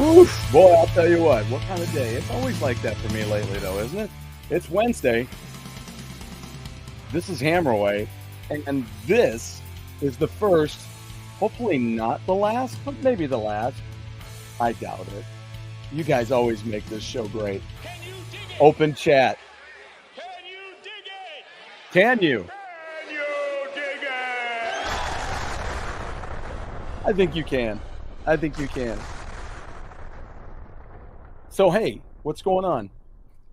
Oof, boy, I'll tell you what kind of day? It's always like that for me lately, though, isn't it? It's Wednesday. This is Hammerway, and this is the first, hopefully not the last, but maybe the last. I doubt it. You guys always make this show great. Can you dig it? Open chat. Can you dig it? Can you? Can you dig it? I think you can. I think you can. So, hey, what's going on?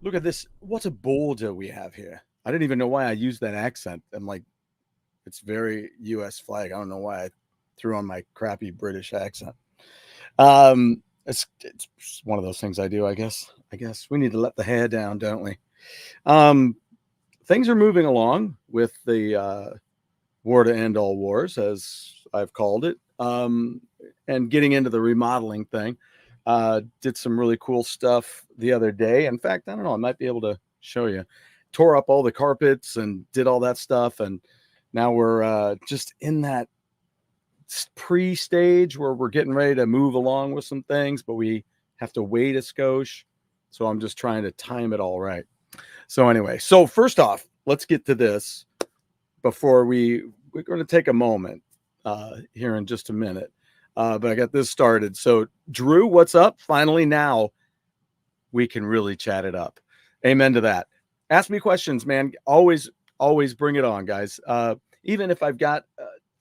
Look at this. What a border we have here. I didn't even know why I used that accent. I'm like, it's very U.S. flag. I don't know why I threw on my crappy British accent. It's one of those things I do, I guess. We need to let the hair down, don't we? Things are moving along with the war to end all wars, as I've called it, and getting into the remodeling thing. Did some really cool stuff the other day. In fact, I don't know, I might be able to show you. Tore up all the carpets and did all that stuff. And now we're just in that pre-stage where we're getting ready to move along with some things, but we have to wait a skosh. So I'm just trying to time it all right. So anyway, so first off, let's get to this before we're going to take a moment here in just a minute. But I got this started. So Drew, what's up? Finally, now we can really chat it up. Amen to that. Ask me questions, man. Always bring it on, guys. Even if I've got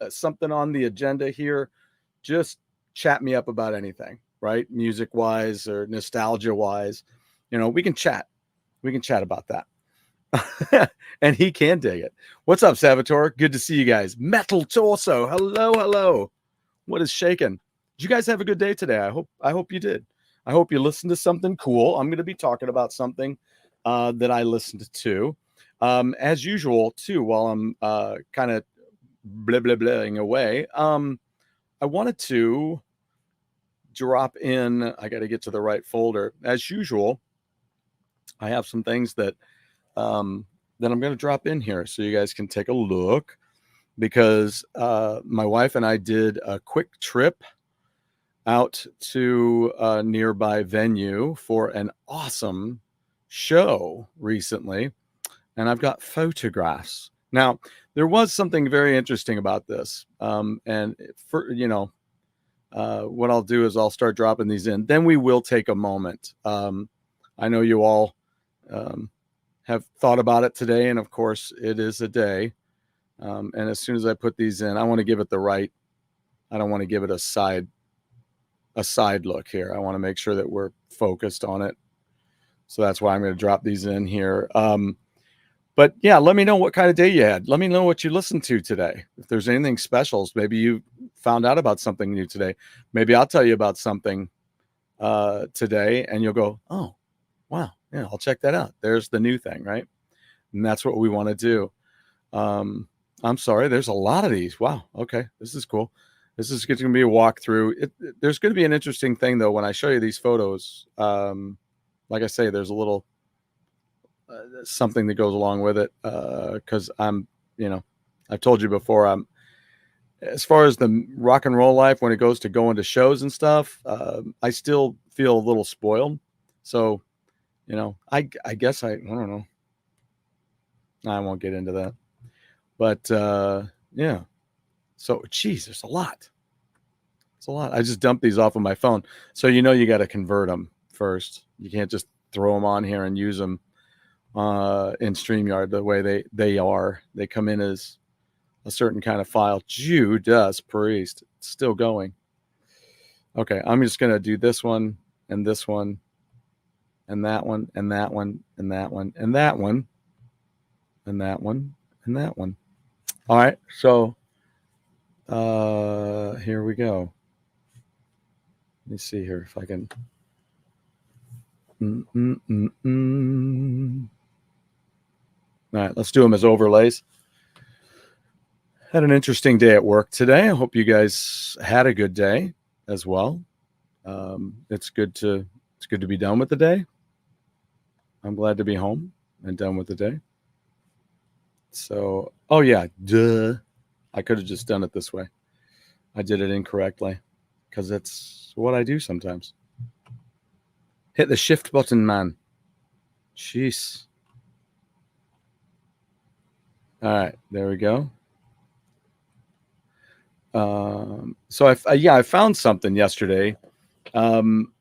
something on the agenda here, just chat me up about anything, right? Music wise or nostalgia wise, we can chat. We can chat about that. And he can dig it. What's up, Salvatore? Good to see you guys. Metal Torso. Hello. What is shaking? Did you guys have a good day today? I hope you did. I hope you listened to something cool. I'm going to be talking about something that I listened to. As usual, too, while I'm kind of blahing away, I wanted to drop in. I got to get to the right folder. As usual, I have some things that I'm going to drop in here so you guys can take a look, because my wife and I did a quick trip out to a nearby venue for an awesome show recently, and I've got photographs. Now, there was something very interesting about this, and for what I'll do is I'll start dropping these in. Then we will take a moment. I know you all have thought about it today, and of course, it is a day. And as soon as I put these in, I want to give it the right. I don't want to give it a side look here. I want to make sure that we're focused on it. So that's why I'm going to drop these in here. But yeah, let me know what kind of day you had. Let me know what you listened to today. If there's anything specials, maybe you found out about something new today. Maybe I'll tell you about something today, and you'll go, "Oh, wow, yeah, I'll check that out." There's the new thing, right? And that's what we want to do. I'm sorry, there's a lot of these. Wow, okay, this is cool. This is going to be a walkthrough. There's going to be an interesting thing, though, when I show you these photos. Like I say, there's a little something that goes along with it, because I'm, I've told you before, as far as the rock and roll life, when it goes to going to shows and stuff, I still feel a little spoiled. So, I guess I don't know. I won't get into that. But yeah. So, geez, there's a lot. It's a lot. I just dumped these off of my phone. So, you got to convert them first. You can't just throw them on here and use them in StreamYard the way they are. They come in as a certain kind of file. Judas Priest. It's still going. Okay, I'm just going to do this one and this one and that one and that one and that one and that one and that one and that one. All right, so here we go. Let me see here if I can. All right, let's do them as overlays. Had an interesting day at work today. I hope you guys had a good day as well. It's good to be done with the day. I'm glad to be home and done with the day. So, oh yeah, duh. I could have just done it this way. I did it incorrectly because that's what I do sometimes. Hit the shift button, man. Jeez. All right, there we go. So I found something yesterday on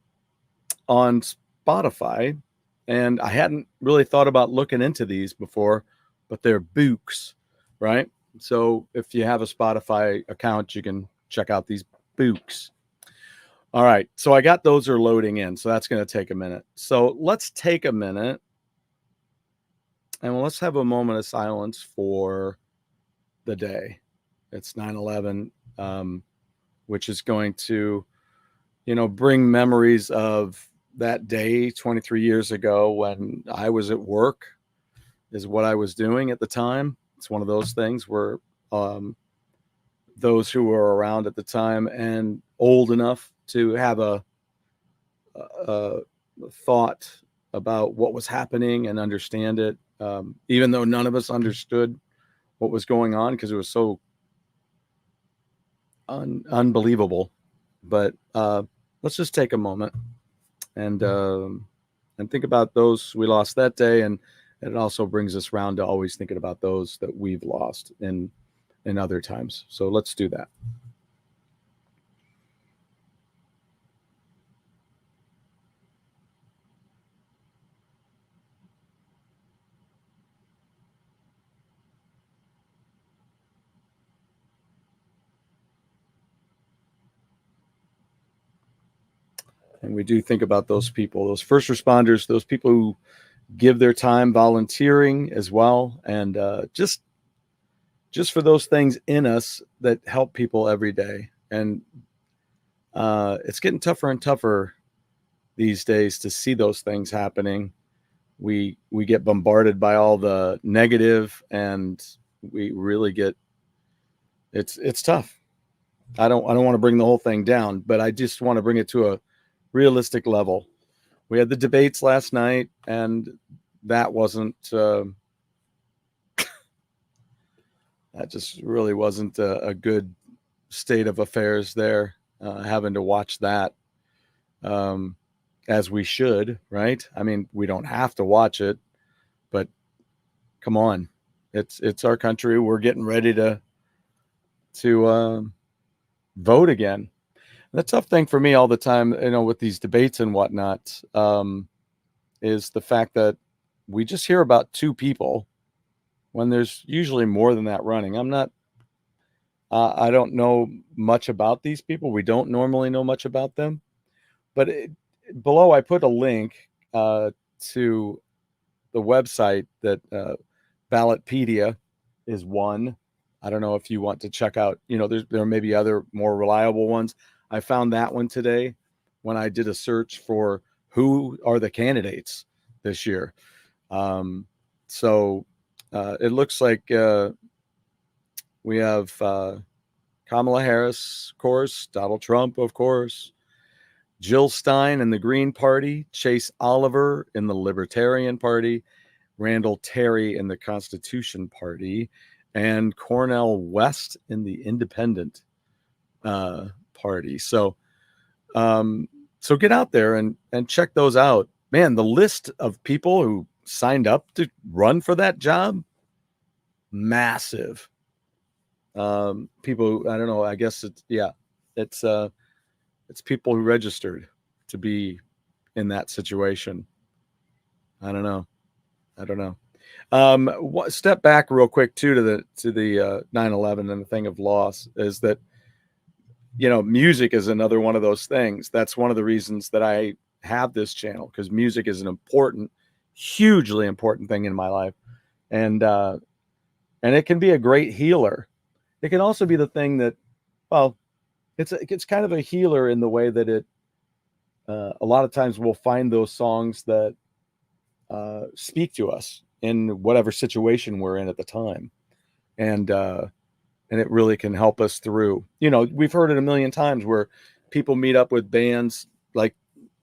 Spotify, and I hadn't really thought about looking into these before, but they're books, right? So if you have a Spotify account, you can check out these books. All right, so I got those are loading in, so that's going to take a minute. So let's take a minute and let's have a moment of silence for the day. It's 9/11, which is going to, bring memories of that day 23 years ago when I was at work, is what I was doing at the time. It's one of those things where those who were around at the time and old enough to have a thought about what was happening and understand it, even though none of us understood what was going on because it was so unbelievable. But let's just take a moment and think about those we lost that day, and it also brings us around to always thinking about those that we've lost in other times. So let's do that. And we do think about those people, those first responders, those people who give their time volunteering as well, and just for those things in us that help people every day. And it's getting tougher and tougher these days to see those things happening. We get bombarded by all the negative, and we really get it's tough. I don't want to bring the whole thing down, but I just want to bring it to a realistic level. We had the debates last night, and that wasn't that just really wasn't a good state of affairs there, having to watch that, as we should, right? I mean, we don't have to watch it, but come on, it's our country. We're getting ready to vote again. The tough thing for me all the time, with these debates and whatnot, is the fact that we just hear about two people when there's usually more than that running. I don't know much about these people. We don't normally know much about them, but below I put a link to the website that Ballotpedia is one. I don't know if you want to check out, there may be other more reliable ones. I found that one today when I did a search for who are the candidates this year. So it looks like we have Kamala Harris, of course, Donald Trump, of course, Jill Stein in the Green Party, Chase Oliver in the Libertarian Party, Randall Terry in the Constitution Party, and Cornel West in the Independent Party. So get out there and check those out. Man, the list of people who signed up to run for that job, massive. People, I don't know, I guess it's people who registered to be in that situation. I don't know. Step back real quick too to the 9/11 and the thing of loss is that, music is another one of those things. That's one of the reasons that I have this channel, because music is an important, hugely important thing in my life. And it can be a great healer. It can also be the thing that, well, it's kind of a healer in the way that it, a lot of times we'll find those songs that speak to us in whatever situation we're in at the time. And it really can help us through. We've heard it a million times where people meet up with bands like,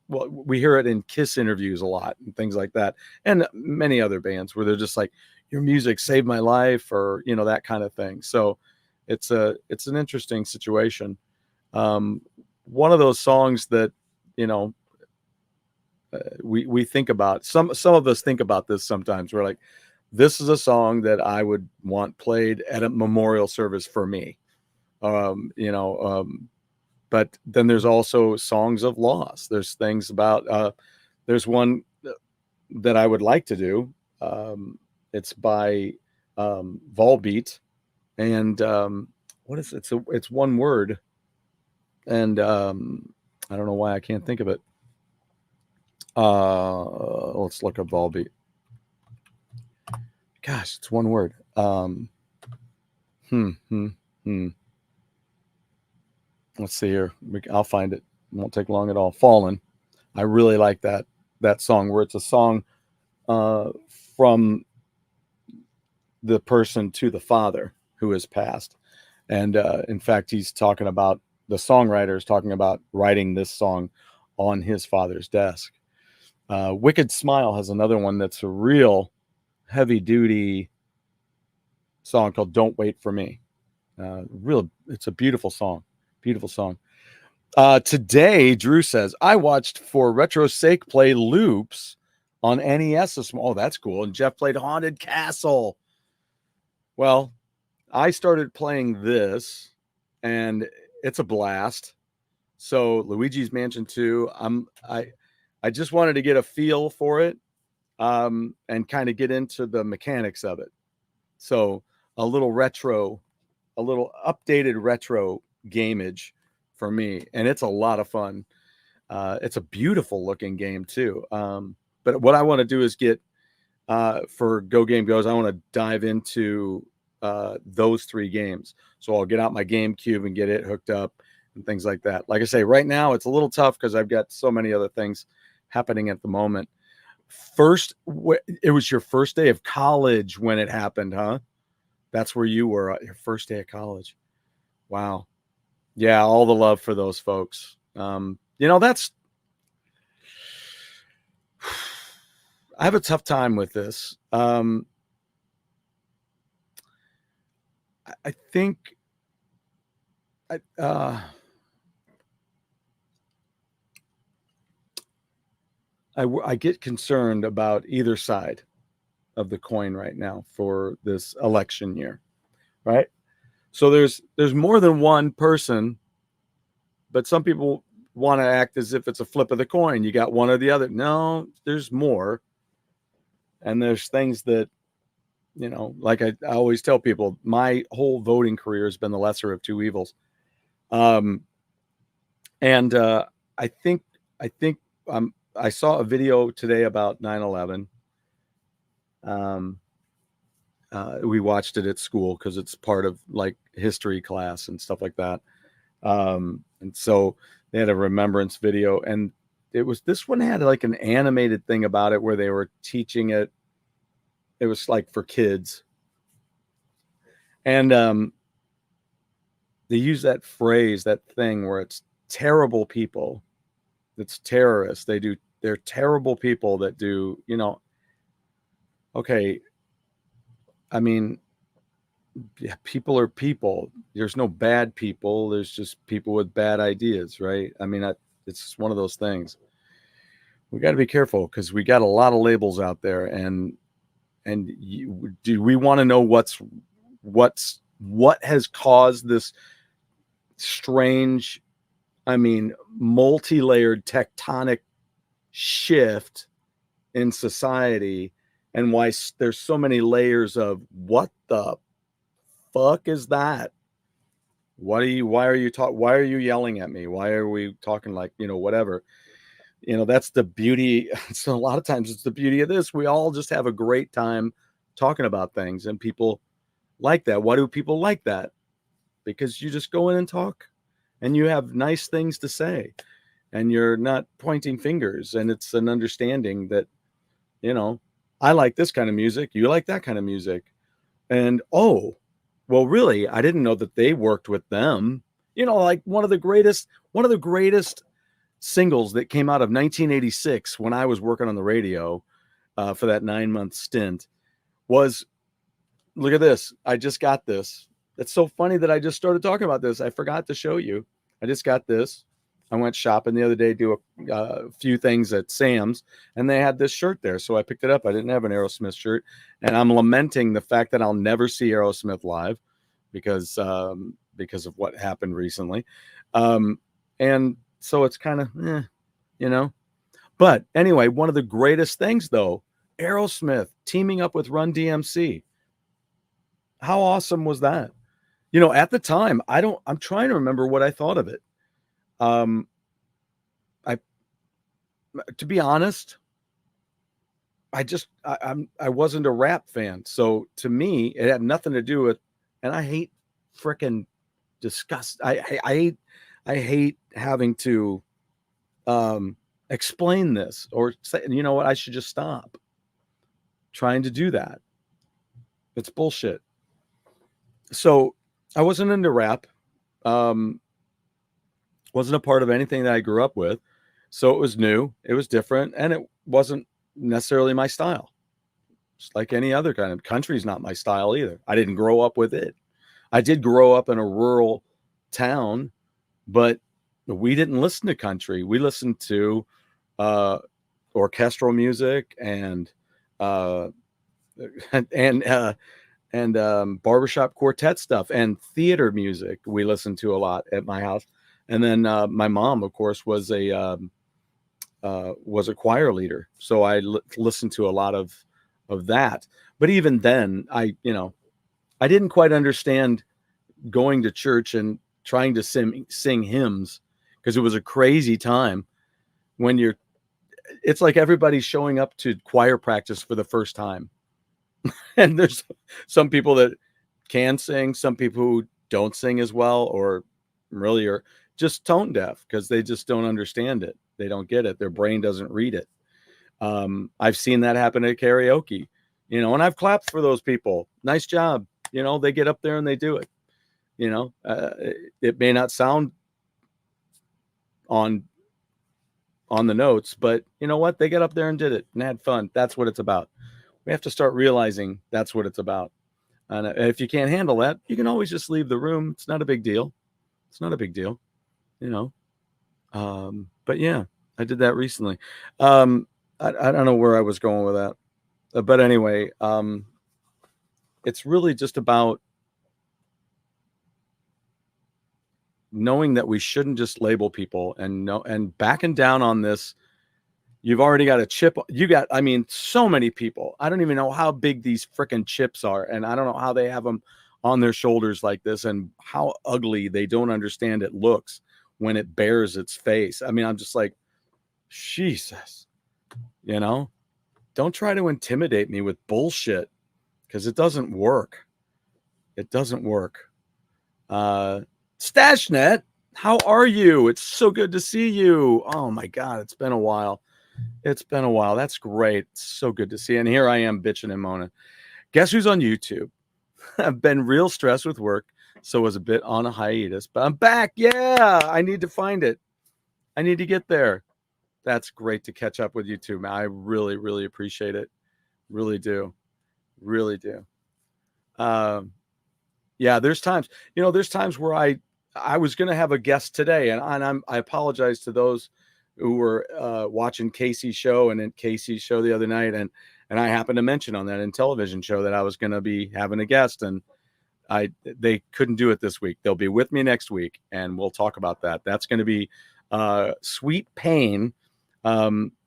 well, we hear it in Kiss interviews a lot and things like that, and many other bands where they're just like, your music saved my life, or that kind of thing. So it's an interesting situation. One of those songs that we think about some of us think about this sometimes. We're like, this is a song that I would want played at a memorial service for me. But then there's also songs of loss. There's things about there's one that I would like to do. It's by Volbeat, and what is it? It's one word, and I don't know why I can't think of it. Let's look up Volbeat. Gosh, it's one word. Let's see here. I'll find it. It won't take long at all. Fallen. I really like that song, where it's a song from the person to the father who has passed. And in fact, he's talking about, the songwriter is talking about writing this song on his father's desk. Wicked Smile has another one that's a real heavy duty song called Don't Wait for Me. It's a beautiful song. Beautiful song. Today, Drew says, I watched For Retro's Sake play loops on NES this morning. Oh, that's cool. And Jeff played Haunted Castle. Well, I started playing this, and it's a blast. So Luigi's Mansion 2, I just wanted to get a feel for it, and kind of get into the mechanics of it. So a little updated retro gameage for me, and it's a lot of fun. It's a beautiful looking game too. But what I want to do is get for Go Game Goes, I want to dive into those 3 games. So I'll get out my GameCube and get it hooked up and things like that. Like I say, right now it's a little tough because I've got so many other things happening at the moment. It was your first day of college when it happened, huh? That's where you were, your first day of college. Wow. Yeah, all the love for those folks. That's, I have a tough time with this. I think I get concerned about either side of the coin right now for this election year, right? So there's more than one person, but some people want to act as if it's a flip of the coin. You got one or the other. No, there's more. And there's things that, like I always tell people, my whole voting career has been the lesser of two evils. I think I saw a video today about 9/11. We watched it at school because it's part of like history class and stuff like that. And so they had a remembrance video, and this one had like an animated thing about it where they were teaching it. It was like for kids. And they use that phrase, that thing where it's terrible people. It's terrorists. They're terrible people that do, okay. I mean, yeah, people are people. There's no bad people. There's just people with bad ideas, right? I mean, it's one of those things. We got to be careful because we got a lot of labels out there, and do we want to know what has caused this strange, multi-layered tectonic shift in society, and why there's so many layers of what the fuck is that? Why are you yelling at me? Why are we talking like, whatever? That's the beauty. So a lot of times it's the beauty of this. We all just have a great time talking about things, and people like that. Why do people like that? Because you just go in and talk, and you have nice things to say, and you're not pointing fingers, and it's an understanding that, I like this kind of music. You like that kind of music. And, oh, well, really, I didn't know that they worked with them. Like one of the greatest singles that came out of 1986 when I was working on the radio for that 9-month stint was, look at this. I just got this. It's so funny that I just started talking about this. I forgot to show you. I just got this. I went shopping the other day, do a few things at Sam's, and they had this shirt there. So I picked it up. I didn't have an Aerosmith shirt, and I'm lamenting the fact that I'll never see Aerosmith live because of what happened recently. And so it's kind of, you know. But anyway, one of the greatest things, though, Aerosmith teaming up with Run DMC. How awesome was that? At the time, I'm trying to remember what I thought of it. Um, I, to be honest, I wasn't a rap fan. So to me, it had nothing to do with, and I hate freaking disgust. I hate having to explain this or say, you know what, I should just stop trying to do that. It's bullshit. So I wasn't into rap. Wasn't a part of anything that I grew up with. So it was new, it was different, and it wasn't necessarily my style. Just like any other kind of country's not my style either. I didn't grow up with it. I did grow up in a rural town, but we didn't listen to country. We listened to orchestral music and barbershop quartet stuff and theater music. We listened to a lot at my house. And then my mom, of course, was a choir leader, so I listened to a lot of that. But even then, I didn't quite understand going to church and trying to sing hymns, because it was a crazy time when it's like everybody's showing up to choir practice for the first time. And there's some people that can sing, some people who don't sing as well, or really are just tone deaf because they just don't understand it. They don't get it. Their brain doesn't read it. I've seen that happen at karaoke, and I've clapped for those people. Nice job. They get up there and they do it. It may not sound on the notes, but you know what? They get up there and did it and had fun. That's what it's about. We have to start realizing that's what it's about. And if you can't handle that, you can always just leave the room. It's not a big deal. It's not a big deal, But yeah, I did that recently. I don't know where I was going with that. But anyway, it's really just about knowing that we shouldn't just label people and backing down on this. You've already got a chip. So many people. I don't even know how big these freaking chips are. And I don't know how they have them on their shoulders like this and how ugly they don't understand it looks when it bears its face. I'm just like, Jesus, don't try to intimidate me with bullshit, because it doesn't work. It doesn't work. Stashnet, how are you? It's so good to see you. Oh my God, it's been a while. That's great. It's so good to see you. And here I am bitching and moaning. Guess who's on YouTube? I've been real stressed with work, so was a bit on a hiatus, but I'm back. Yeah, I need to find it. I need to get there. That's great to catch up with you too, man. I really, really appreciate it. Really do. Really do. Yeah, there's times where I was going to have a guest today, and I apologize to those who were watching Casey's show and then Casey's show the other night, and I happened to mention on that television show that I was going to be having a guest, and they couldn't do it this week. They'll be with me next week, and we'll talk about that. That's going to be Sweet Pain.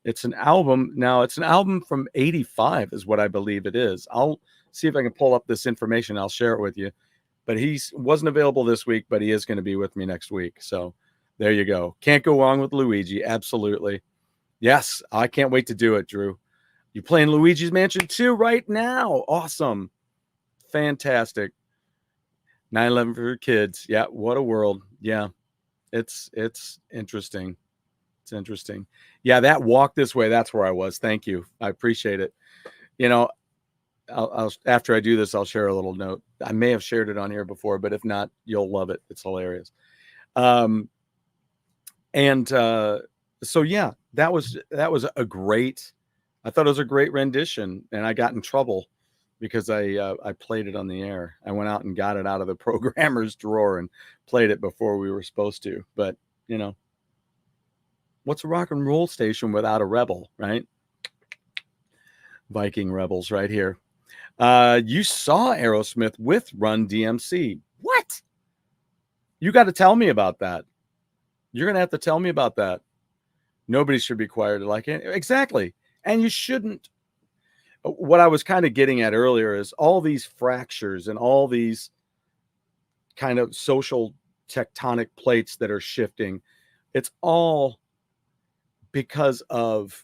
It's an album. Now, it's an album from '85 is what I believe it is. I'll see if I can pull up this information. I'll share it with you. But he wasn't available this week, but he is going to be with me next week. So there you go. Can't go wrong with Luigi. Absolutely. Yes, I can't wait to do it, Drew. You playing Luigi's Mansion 2 right now. Awesome. Fantastic. 9/11 for kids. Yeah, what a world. Yeah. It's interesting. It's interesting. Yeah, that walk this way, that's where I was. Thank you. I appreciate it. I'll after I do this, I'll share a little note. I may have shared it on here before, but if not, you'll love it. It's hilarious. So yeah, that was a great. I thought it was a great rendition, and I got in trouble because I played it on the air. I went out and got it out of the programmer's drawer and played it before we were supposed to. But what's a rock and roll station without a rebel, right? Viking rebels right here. You saw Aerosmith with Run DMC. What? You got to tell me about that. You're going to have to tell me about that. Nobody should be required to like it. Exactly. And you shouldn't. What I was kind of getting at earlier is all these fractures and all these kind of social tectonic plates that are shifting. It's all because of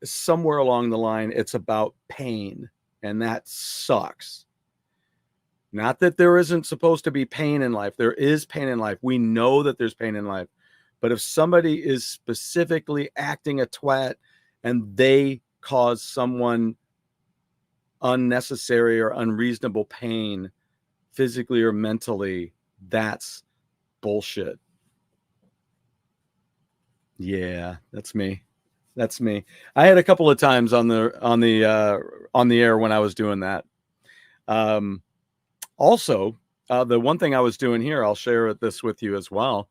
somewhere along the line, it's about pain, and that sucks. Not that there isn't supposed to be pain in life. There is pain in life. We know that there's pain in life. But if somebody is specifically acting a twat and they cause someone unnecessary or unreasonable pain, physically or mentally, that's bullshit. Yeah, that's me. That's me. I had a couple of times on the air when I was doing that. Also, the one thing I was doing here, I'll share this with you as well.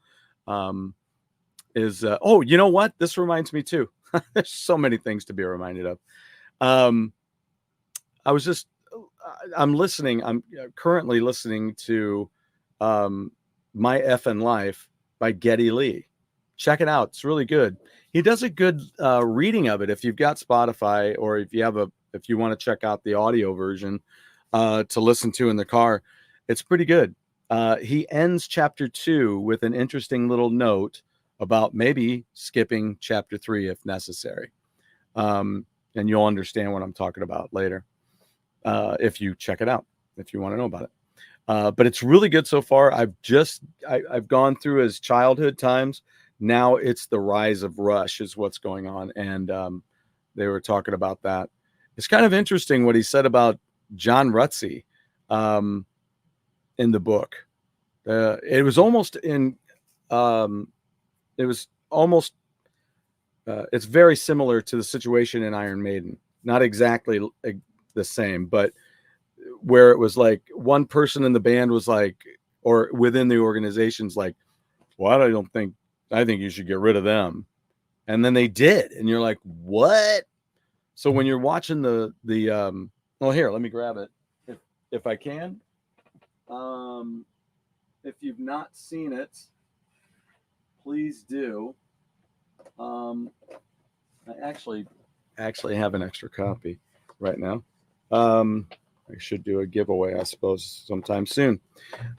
Oh, you know what? This reminds me too. There's so many things to be reminded of. I'm listening. I'm currently listening to My Effin' Life by Geddy Lee. Check it out. It's really good. He does a good reading of it. If you've got Spotify, or if you want to check out the audio version to listen to in the car, it's pretty good. He ends chapter 2 with an interesting little note about maybe skipping chapter 3 if necessary. And you'll understand what I'm talking about later if you check it out, if you want to know about it. But it's really good so far. I've gone through his childhood times. Now it's the rise of Rush is what's going on. And they were talking about that. It's kind of interesting what he said about John Rutsey in the book. It was almost it's very similar to the situation in Iron Maiden. Not exactly the same, but where it was like one person in the band was like, or within the organization's like, well, I think you should get rid of them. And then they did. And you're like, what? So when you're watching well, here, let me grab it if I can. If you've not seen it, please do. I actually have an extra copy right now. I should do a giveaway, I suppose, sometime soon.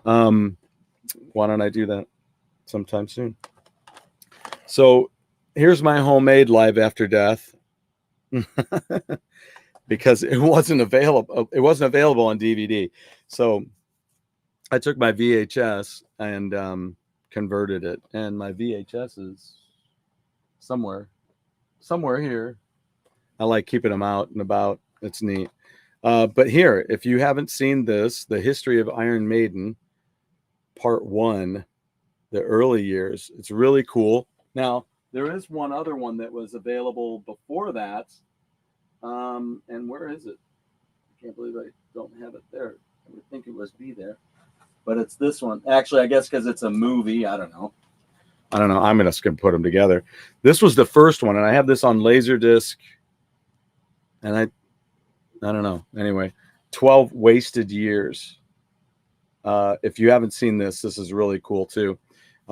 Why don't I do that sometime soon? So here's my homemade Live After Death. Because it wasn't available. It wasn't available on DVD. So I took my VHS and converted it. And my VHS is somewhere here. I like keeping them out and about. It's neat. But here, if you haven't seen this, The History of Iron Maiden, Part 1, the early years, it's really cool. Now, there is one other one that was available before that. And where is it? I can't believe I don't have it there. I would think it was there. But it's this one. Actually, I guess because it's a movie. I don't know. I'm just going to put them together. This was the first one, and I have this on Laserdisc. And I don't know. Anyway, 12 Wasted Years. If you haven't seen this is really cool too.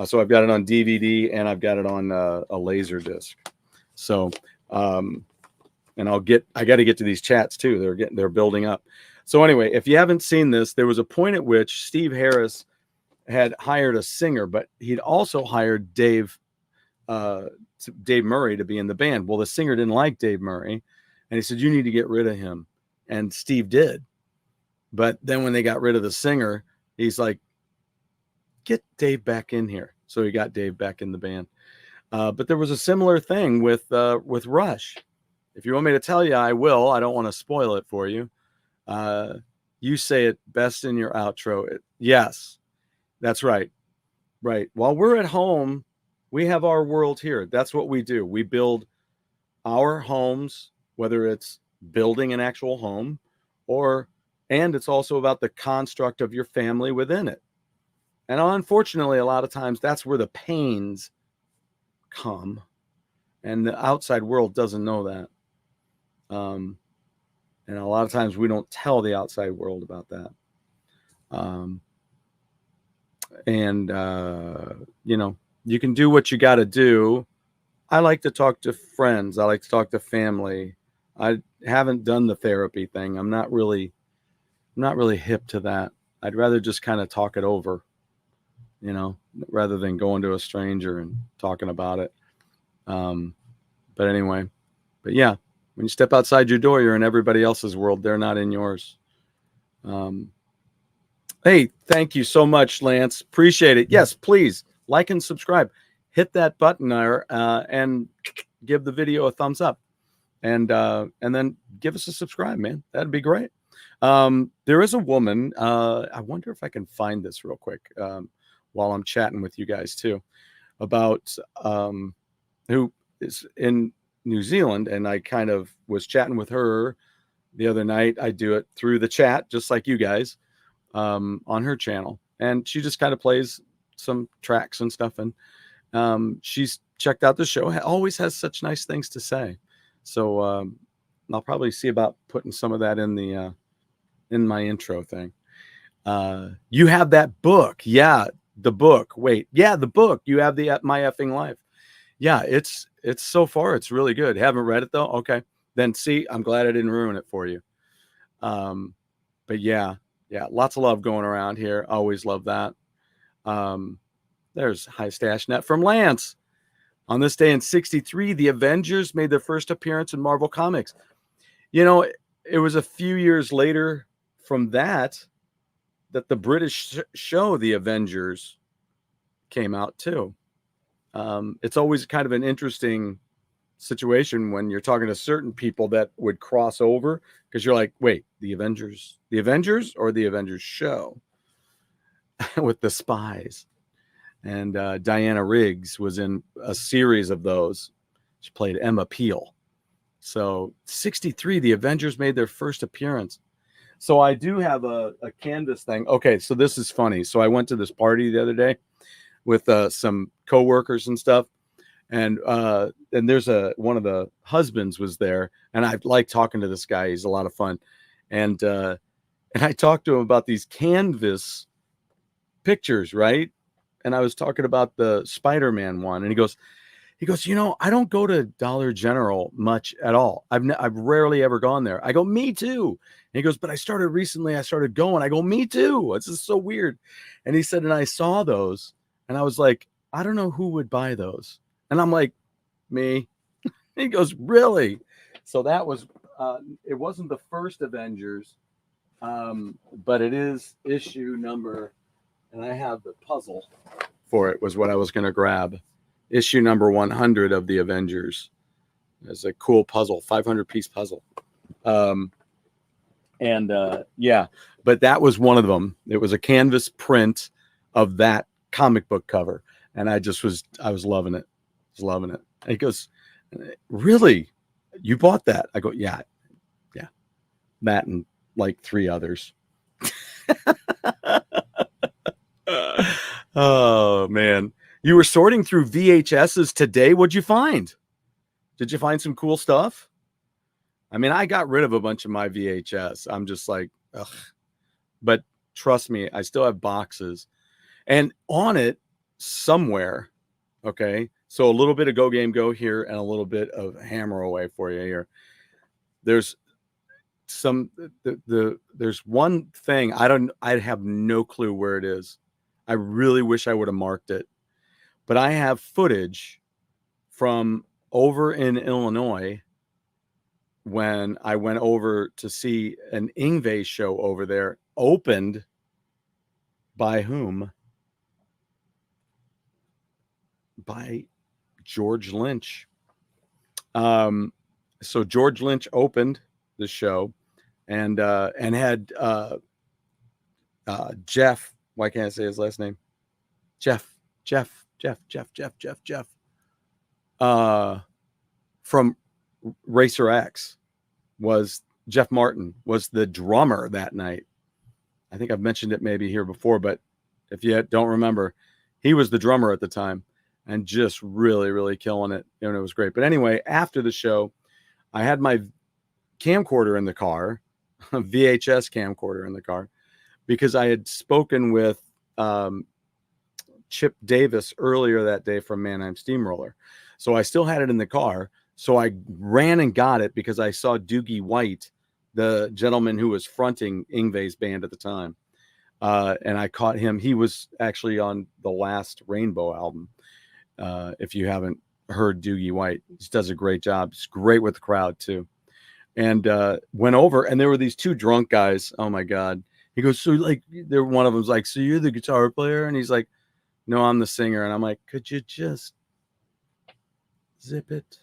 So I've got it on DVD and I've got it on a Laserdisc. So, and I got to get to these chats too. They're building up. So anyway, if you haven't seen this, there was a point at which Steve Harris had hired a singer, but he'd also hired Dave Murray to be in the band. Well, the singer didn't like Dave Murray, and he said, "You need to get rid of him." And Steve did. But then when they got rid of the singer, he's like, "Get Dave back in here." So he got Dave back in the band. But there was a similar thing with Rush. If you want me to tell you, I will. I don't want to spoil it for you. You say it best in your outro. Yes, that's right. Right. While we're at home, we have our world here. That's what we do. We build our homes, whether it's building an actual home and it's also about the construct of your family within it. And unfortunately, a lot of times that's where the pains come, and the outside world doesn't know that. And a lot of times we don't tell the outside world about that. You know, you can do what you got to do. I like to talk to friends. I like to talk to family. I haven't done the therapy thing. I'm not really hip to that. I'd rather just kind of talk it over, you know, rather than going to a stranger and talking about it. But anyway, but yeah, when you step outside your door, you're in everybody else's world. They're not in yours. Hey, thank you so much, Lance. Appreciate it. Yes, please like and subscribe. Hit that button there and give the video a thumbs up, and then give us a subscribe, man. That'd be great. There is a woman. I wonder if I can find this real quick while I'm chatting with you guys too, about who is in New Zealand, and I kind of was chatting with her the other night. I do it through the chat, just like you guys, on her channel, and she just kind of plays some tracks and stuff, and she's checked out the show. Always has such nice things to say. So I'll probably see about putting some of that in the in my intro thing. You have that book. Yeah, the book. Wait, yeah, the book. You have the My Effing Life. Yeah, it's so far it's really good. Haven't read it though. Okay, then see, I'm glad I didn't ruin it for you. But yeah, lots of love going around here. Always love that. There's High Stash Net from Lance. On this day in '63, the Avengers made their first appearance in Marvel Comics. You know, it was a few years later from that the British show The Avengers came out too. It's always kind of an interesting situation when you're talking to certain people that would cross over, because you're like, wait, the Avengers or the Avengers show with the spies. And Diana Riggs was in a series of those. She played Emma Peel. So 63, the Avengers made their first appearance. So I do have a canvas thing. Okay, so this is funny. So I went to this party the other day with some coworkers and stuff. And there's one of the husbands was there, and I like talking to this guy. He's a lot of fun. And I talked to him about these canvas pictures, right? And I was talking about the Spider-Man one, and he goes, you know, I don't go to Dollar General much at all. I've rarely ever gone there. I go, me too. And he goes, but I started recently. I started going. I go, me too. This is so weird. And he said, and I saw those, and I was like, I don't know who would buy those. And I'm like, me. He goes, really? So that was, it wasn't the first Avengers, but it is issue number, and I have the puzzle for it, was what I was going to grab. Issue number 100 of the Avengers. It's a cool puzzle, 500-piece puzzle. Yeah, but that was one of them. It was a canvas print of that comic book cover, and I was loving it. Loving it. And he goes, really? You bought that? I go, yeah. That and like 3 others. Oh man, you were sorting through VHSs today. What'd you find? Did you find some cool stuff? I mean, I got rid of a bunch of my VHS. I'm just like, ugh. But trust me, I still have boxes, and on it somewhere. Okay, so a little bit of Go Game Go here and a little bit of Hammer Away for you here. There's there's one thing I have no clue where it is. I really wish I would have marked it, but I have footage from over in Illinois when I went over to see an Ingve show over there, opened by whom? By George Lynch. So George Lynch opened the show, and had Jeff. Why can't I say his last name? Jeff. From Racer X was Jeff Martin was the drummer that night. I think I've mentioned it maybe here before, but if you don't remember, he was the drummer at the time. and just really, really killing it. And it was great. But anyway, after the show, I had my camcorder in the car, a VHS camcorder in the car, because I had spoken with Chip Davis earlier that day from Mannheim Steamroller. So I still had it in the car. So I ran and got it because I saw Doogie White, the gentleman who was fronting Yngwie's band at the time. And I caught him. He was actually on the last Rainbow album. If you haven't heard Doogie White, he does a great job. He's great with the crowd too. And went over, and there were these two drunk guys. Oh my God. He goes, so like, one of them's like, so you're the guitar player? And he's like, no, I'm the singer. And I'm like, could you just zip it?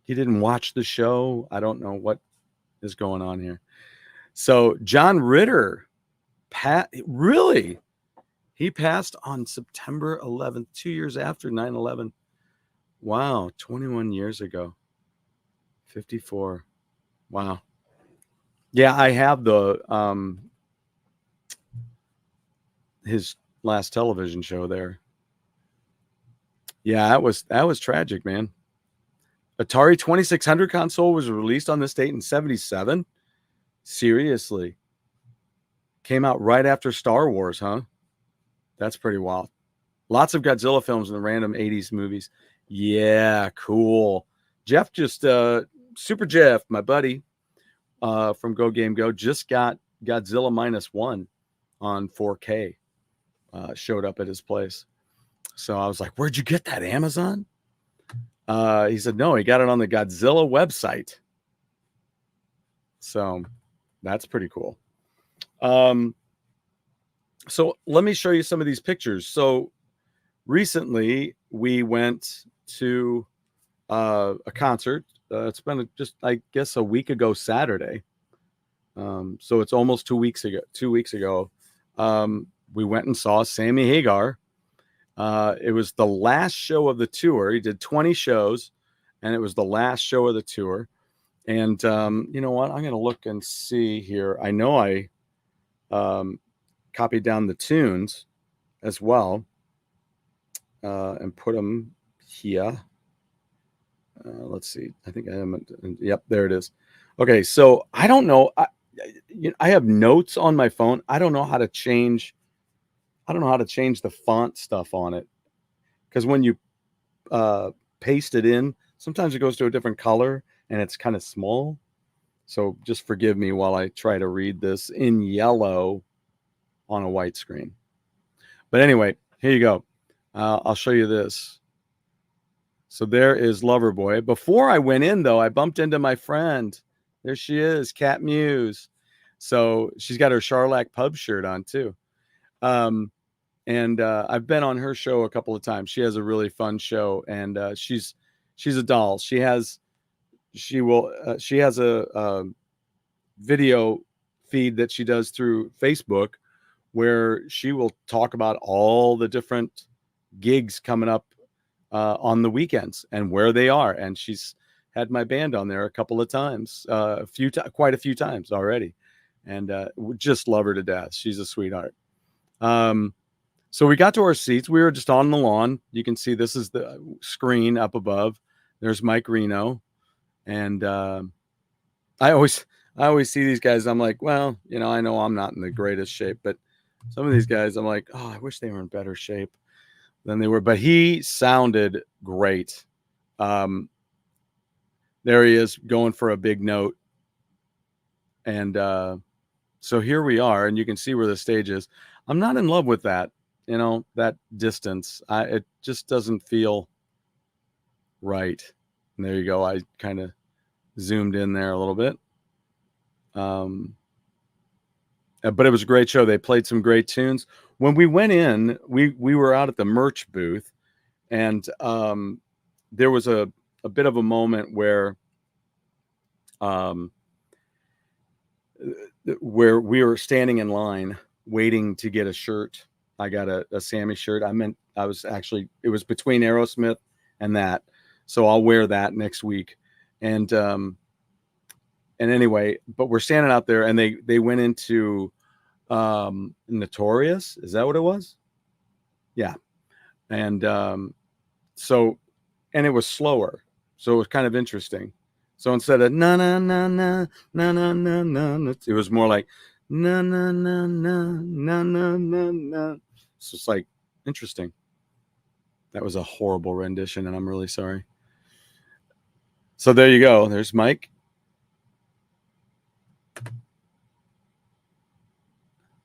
You didn't watch the show. I don't know what is going on here. So John Ritter, really? He passed on September 11th, 2 years after 9/11. Wow, 21 years ago. 54. Wow. Yeah, I have the his last television show there. Yeah, that was tragic, man. Atari 2600 console was released on this date in 77. Seriously. Came out right after Star Wars, huh? That's pretty wild. Lots of Godzilla films in the random 80s movies. Yeah, cool. Jeff just Super Jeff, my buddy from Go Game Go, just got Godzilla -1 on 4K. Showed up at his place. So I was like, where'd you get that, Amazon? He said, no, he got it on the Godzilla website. So that's pretty cool. So let me show you some of these pictures. So recently we went to a concert. It's been just, I guess, a week ago Saturday. So it's almost 2 weeks ago. 2 weeks ago, we went and saw Sammy Hagar. It was the last show of the tour. He did 20 shows, and it was the last show of the tour. And you know what? I'm going to look and see here. I know I copied down the tunes as well and put them here. Let's see. I think I am. Yep, there it is. Okay, so I don't know. I have notes on my phone. I don't know how to change. I don't know how to change the font stuff on it, because when you paste it in, sometimes it goes to a different color and it's kind of small. So just forgive me while I try to read this in yellow on a white screen. But anyway, here you go. I'll show you this. So there is Loverboy. Before I went in, though, I bumped into my friend. There she is, Cat Muse. So she's got her Charlac Pub shirt on, too. And I've been on her show a couple of times. She has a really fun show, and she's a doll. She has a video feed that she does through Facebook, where she will talk about all the different gigs coming up on the weekends and where they are. And she's had my band on there a couple of times, quite a few times already, and just love her to death. She's a sweetheart. So we got to our seats. We were just on the lawn. You can see this is the screen up above. There's Mike Reno. And I always see these guys. I'm like, well, you know I'm not in the greatest shape, but some of these guys, I'm like, oh, I wish they were in better shape than they were. But he sounded great. There he is going for a big note. And so here we are, and you can see where the stage is. I'm not in love with that. That distance, it just doesn't feel right. And there you go. I kind of zoomed in there a little bit. But it was a great show. They played some great tunes. When we went in, we were out at the merch booth, and there was a bit of a moment where we were standing in line waiting to get a shirt. I got a Sammy shirt. It was between Aerosmith and that. So I'll wear that next week. And anyway, but we're standing out there, and they went into Notorious. Is that what it was? Yeah. And so, and it was slower. So it was kind of interesting. So instead of na na na na na na na na, it was more like na na na na na na na na. So it's like interesting. That was a horrible rendition, and I'm really sorry. So there you go. There's Mike.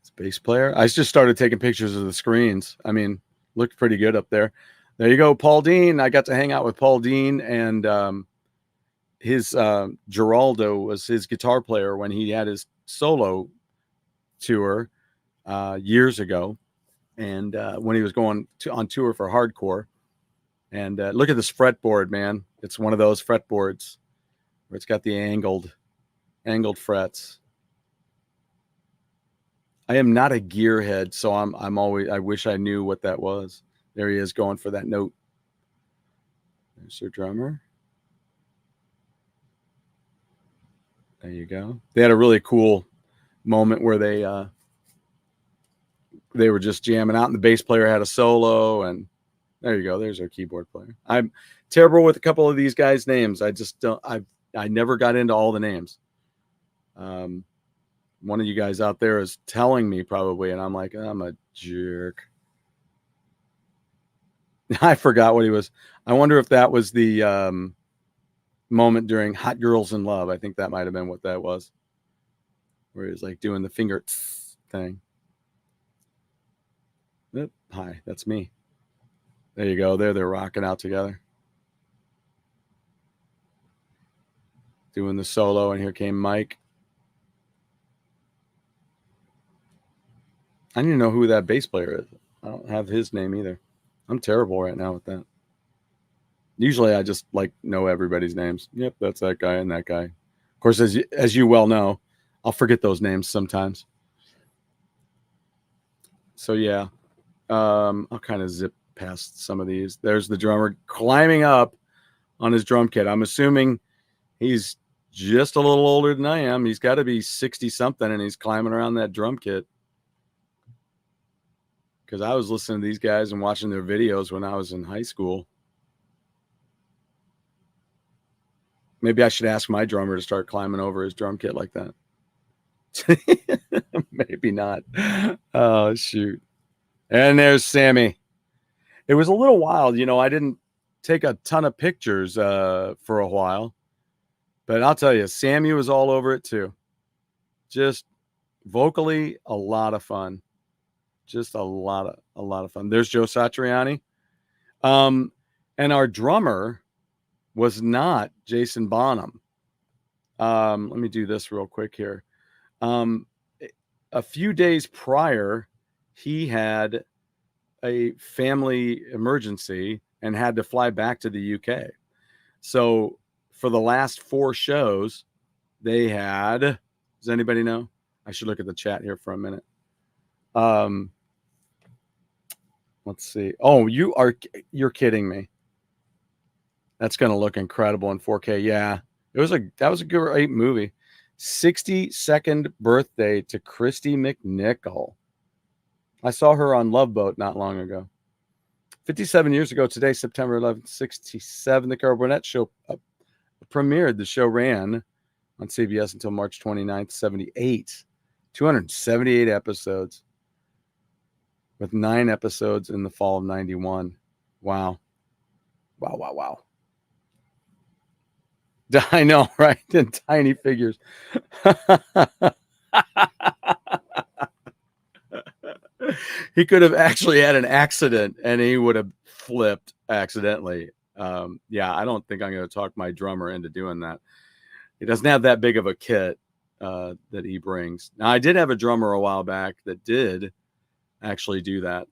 It's a bass player. I just started taking pictures of the screens. I mean, looked pretty good up there. There you go, Paul Dean. I got to hang out with Paul Dean, and his Geraldo was his guitar player when he had his solo tour years ago, and when he was going on tour for hardcore. And look at this fretboard, man. It's one of those fretboards where it's got the angled frets. I am not a gearhead, so I'm always, I wish I knew what that was. There he is going for that note. There's their drummer. There you go. They had a really cool moment where they were just jamming out, and the bass player had a solo, and there you go. There's our keyboard player. I'm terrible with a couple of these guys' names. I just don't. I never got into all the names. One of you guys out there is telling me probably, and I'm like, I'm a jerk. I forgot what he was. I wonder if that was the moment during Hot Girls in Love. I think that might have been what that was, where he was like doing the finger thing. Oop, hi, that's me. There you go. They're rocking out together, doing the solo, and here came Mike. I don't even know who that bass player is. I don't have his name either. I'm terrible right now with that. Usually I just like know everybody's names. Yep, that's that guy and that guy. Of course, as you well know, I'll forget those names sometimes. So yeah, I'll kind of zip past some of these. There's the drummer climbing up on his drum kit. I'm assuming he's just a little older than I am. He's got to be 60 something, and he's climbing around that drum kit. Because I was listening to these guys and watching their videos when I was in high school. Maybe I should ask my drummer to start climbing over his drum kit like that. Maybe not. Oh, shoot. And there's Sammy. It was a little wild. I didn't take a ton of pictures for a while. But I'll tell you, Sammy was all over it too. Just vocally, a lot of fun. Just a lot of fun. There's Joe Satriani. And our drummer was not Jason Bonham. Let me do this real quick here. A few days prior, he had a family emergency and had to fly back to the UK. So for the last 4 shows, they had, does anybody know? I should look at the chat here for a minute. Let's see. Oh, you're kidding me. That's going to look incredible in 4K. Yeah. That was a great movie. 62nd birthday to Christy McNichol. I saw her on Love Boat not long ago. 57 years ago today, September 11th, 67, the Carol Burnett show premiered. The show ran on CBS until March 29th, 78. 278 episodes, with 9 episodes in the fall of 91. Wow. I know, right? In tiny figures. He could have actually had an accident and he would have flipped accidentally. Yeah, I don't think I'm going to talk my drummer into doing that. He doesn't have that big of a kit that he brings. Now, I did have a drummer a while back that did actually do that.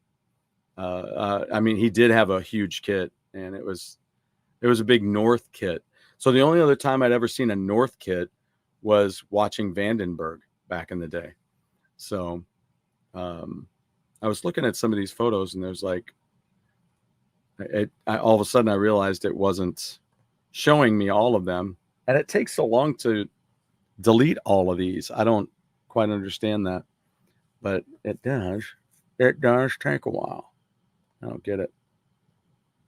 I mean, he did have a huge kit, and it was a big North kit. So the only other time I'd ever seen a North kit was watching Vandenberg back in the day. So I was looking at some of these photos, and there's like, all of a sudden I realized it wasn't showing me all of them. And it takes so long to delete all of these. I don't quite understand that, but it does. It does take a while. I don't get it.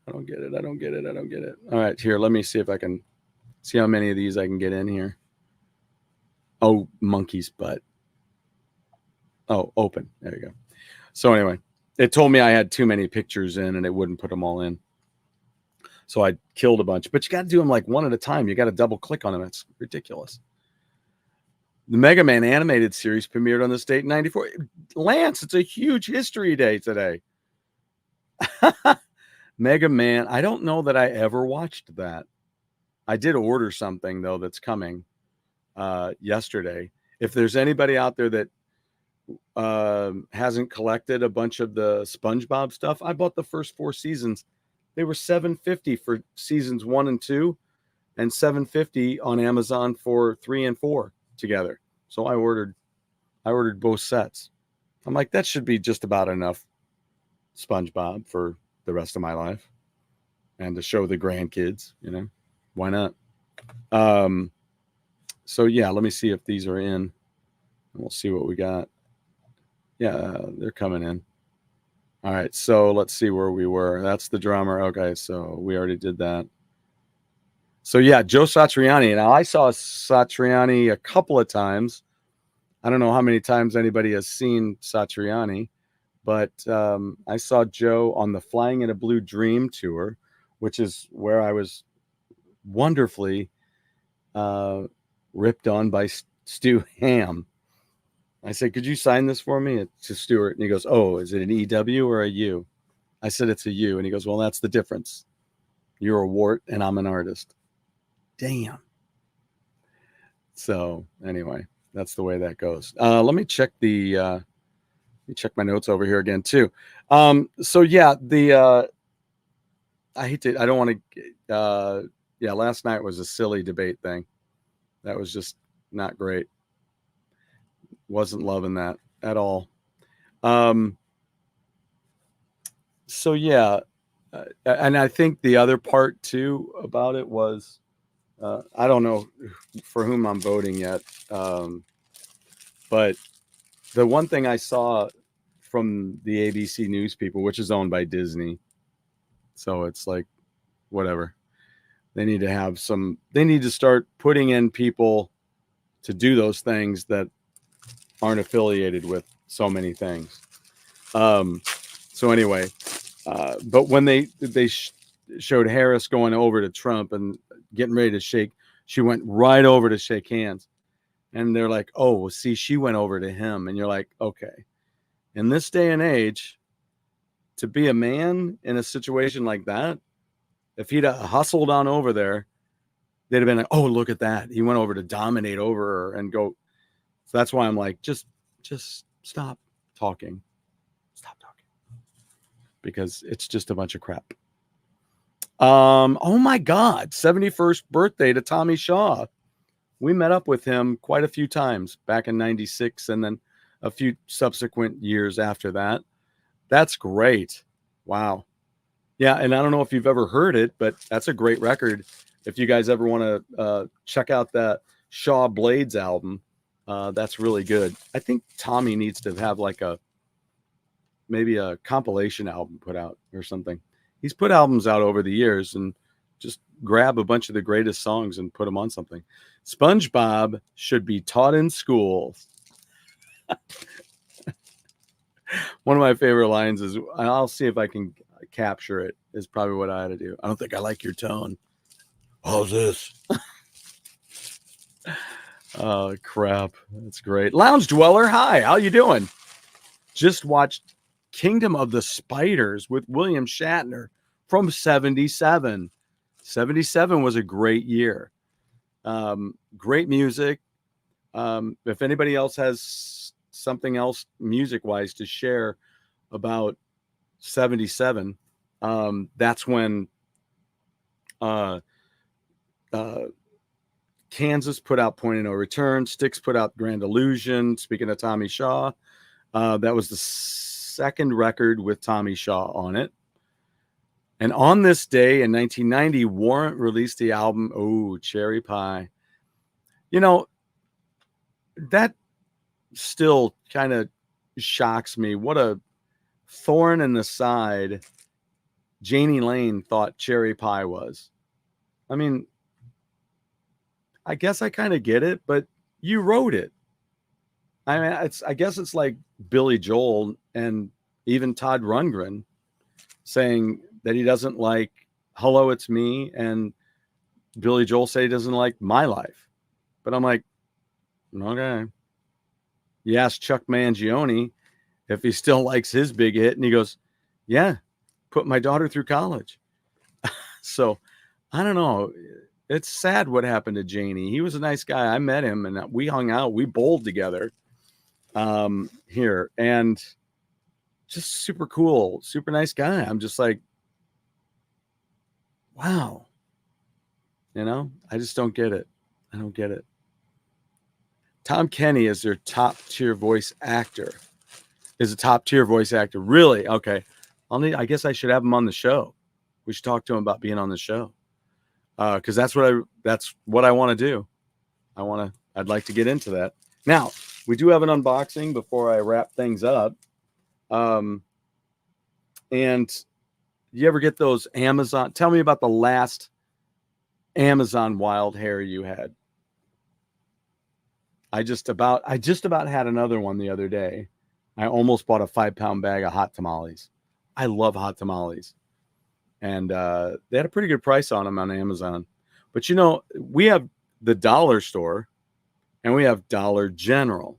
I don't get it. I don't get it. I don't get it. All right, here, let me see if I can see how many of these I can get in here. Oh, monkey's butt. Oh, open. There you go. So anyway, it told me I had too many pictures in and it wouldn't put them all in. So I killed a bunch, but you got to do them like one at a time. You got to double click on them. It's ridiculous. The Mega Man animated series premiered on this date in 94. Lance, it's a huge history day today. Mega Man. I don't know that I ever watched that. I did order something though that's coming yesterday. If there's anybody out there that hasn't collected a bunch of the SpongeBob stuff, I bought the first 4 seasons. They were $7.50 for seasons 1 and 2, and $7.50 on Amazon for 3 and 4 together. So I ordered both sets. I'm like, that should be just about enough SpongeBob for the rest of my life, and to show the grandkids, you know, why not? So yeah, let me see if these are in, and we'll see what we got. Yeah, they're coming in. All right, so let's see where we were. That's the drummer. Okay, so we already did that. So yeah, Joe Satriani. Now I saw Satriani a couple of times. I don't know how many times anybody has seen Satriani, but I saw Joe on the Flying in a Blue Dream tour, which is where I was wonderfully ripped on by Stu Ham. I said, could you sign this for me? To Stuart. And he goes, oh, is it an EW or a U? I said, it's a U. And he goes, well, that's the difference. You're a wart and I'm an artist. Damn. So anyway, that's the way that goes. Let me check let me check my notes over here again too. So yeah, I don't want to, yeah, last night was a silly debate thing. That was just not great. Wasn't loving that at all. So yeah, and I think the other part too about it was, I don't know for whom I'm voting yet, but the one thing I saw from the ABC News people, which is owned by Disney, so it's like whatever. They need to have they need to start putting in people to do those things that aren't affiliated with so many things. So anyway, but when they showed Harris going over to Trump and getting ready to shake, she went right over to shake hands. And they're like, oh, well, see, she went over to him. And you're like, okay. In this day and age, to be a man in a situation like that, if he'd hustled on over there, they'd have been like, oh, look at that. He went over to dominate over her and go. So that's why I'm like, just stop talking. Stop talking. Because it's just a bunch of crap. Oh my God, 71st birthday to Tommy Shaw. We met up with him quite a few times back in 96 and then a few subsequent years after that. That's great. Wow. Yeah, and I don't know if you've ever heard it, but that's a great record. If you guys ever want to check out that Shaw Blades album, that's really good. I think Tommy needs to have like maybe a compilation album put out or something. He's put albums out over the years, and just grab a bunch of the greatest songs and put them on something. SpongeBob should be taught in school. One of my favorite lines is, I'll see if I can capture it, is probably what I had to do. I don't think I like your tone. How's this? Oh, crap. That's great. Lounge Dweller, hi. How you doing? Just watched Kingdom of the Spiders with William Shatner from 77. 77 was a great year. Great music. If anybody else has something else music-wise to share about 77, that's when Kansas put out Point of No Return. Styx put out Grand Illusion. Speaking of Tommy Shaw, that was the second record with Tommy Shaw on it. And on this day in 1990, Warrant released the album, Cherry Pie. You know, that still kind of shocks me. What a thorn in the side Janie Lane thought cherry pie was. I mean, I guess I kind of get it, but you wrote it. I mean, I guess it's like Billy Joel and even Todd Rundgren saying that he doesn't like Hello, It's Me, and Billy Joel say he doesn't like My Life. But I'm like, okay. You ask Chuck Mangione if he still likes his big hit, and he goes, yeah, put my daughter through college. So I don't know. It's sad what happened to Janie. He was a nice guy. I met him and we hung out. We bowled together here, and just super cool, super nice guy. I'm just like, wow. I just don't get it. I don't get it. Tom Kenny is their top tier voice actor. Is a top tier voice actor. Really? Okay. I guess I should have him on the show. We should talk to him about being on the show. Because that's what I want to do. I'd like to get into that. Now, we do have an unboxing before I wrap things up. And you ever get those Amazon? Tell me about the last Amazon wild hair you had. I just about had another one the other day. I almost bought a 5-pound bag of hot tamales. I love hot tamales. And they had a pretty good price on them on Amazon. But we have the dollar store and we have Dollar General.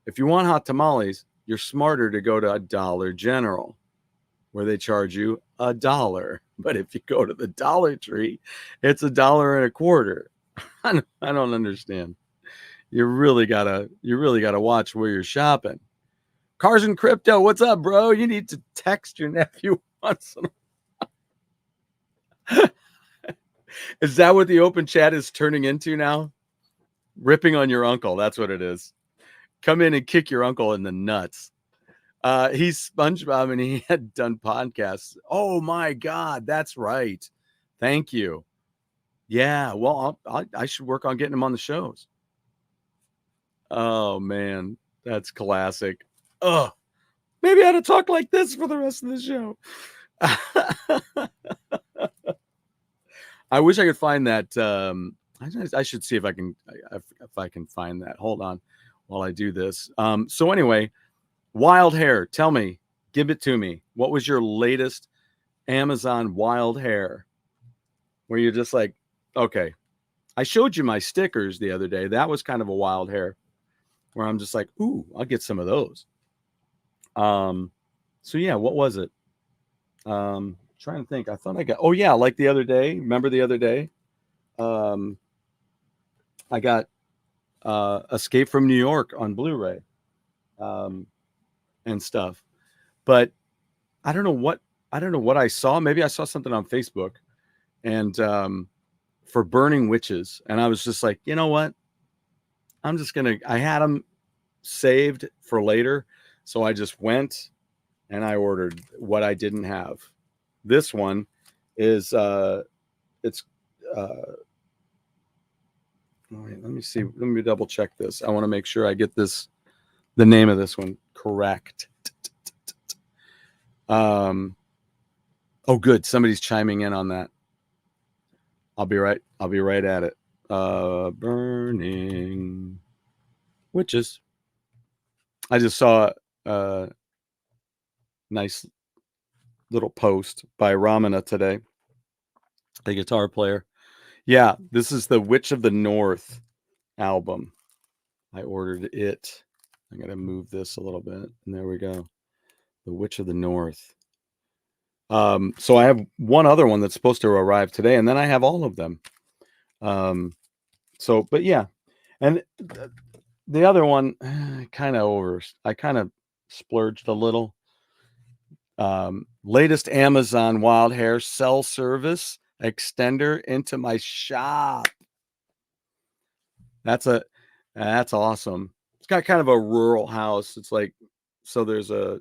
If you want hot tamales, you're smarter to go to a Dollar General where they charge you $1. But if you go to the Dollar Tree, it's $1.25. I don't understand. You really gotta watch where you're shopping. Cars and Crypto, what's up, bro? You need to text your nephew once in a while. Is that what the open chat is turning into now? Ripping on your uncle. That's what it is. Come in and kick your uncle in the nuts. He's SpongeBob and he had done podcasts. Oh my God, that's right. Thank you. Yeah, well, I should work on getting him on the shows. Oh man, that's classic. Oh, maybe I ought to talk like this for the rest of the show. I wish I could find that. I should see if I can find that. Hold on while I do this. So anyway, wild hair. Tell me, give it to me. What was your latest Amazon wild hair? Where you're just like, okay. I showed you my stickers the other day. That was kind of a wild hair where I'm just like, ooh, I'll get some of those. So yeah, what was it? Trying to think. I thought I got, oh yeah, like the other day. Remember the other day? I got Escape from New York on Blu-ray and stuff. But I don't know what I saw. Maybe I saw something on Facebook and for Burning Witches. And I was just like, you know what? I had them saved for later. So I just went and I ordered what I didn't have. This one is wait, let me see. Let me double check this. I want to make sure I get the name of this one correct. Oh good. Somebody's chiming in on that. I'll be right at it. Burning Witches. I just saw a nice little post by Ramana today, the guitar player. Yeah, this is the Witch of the North album. I ordered it. I'm going to move this a little bit. And there we go. The Witch of the North. So I have one other one that's supposed to arrive today, and then I have all of them. But yeah. And the other one, I kind of splurged a little. Latest Amazon wild hair cell service extender into my shop. That's awesome. It's got kind of a rural house. It's like, so there's a,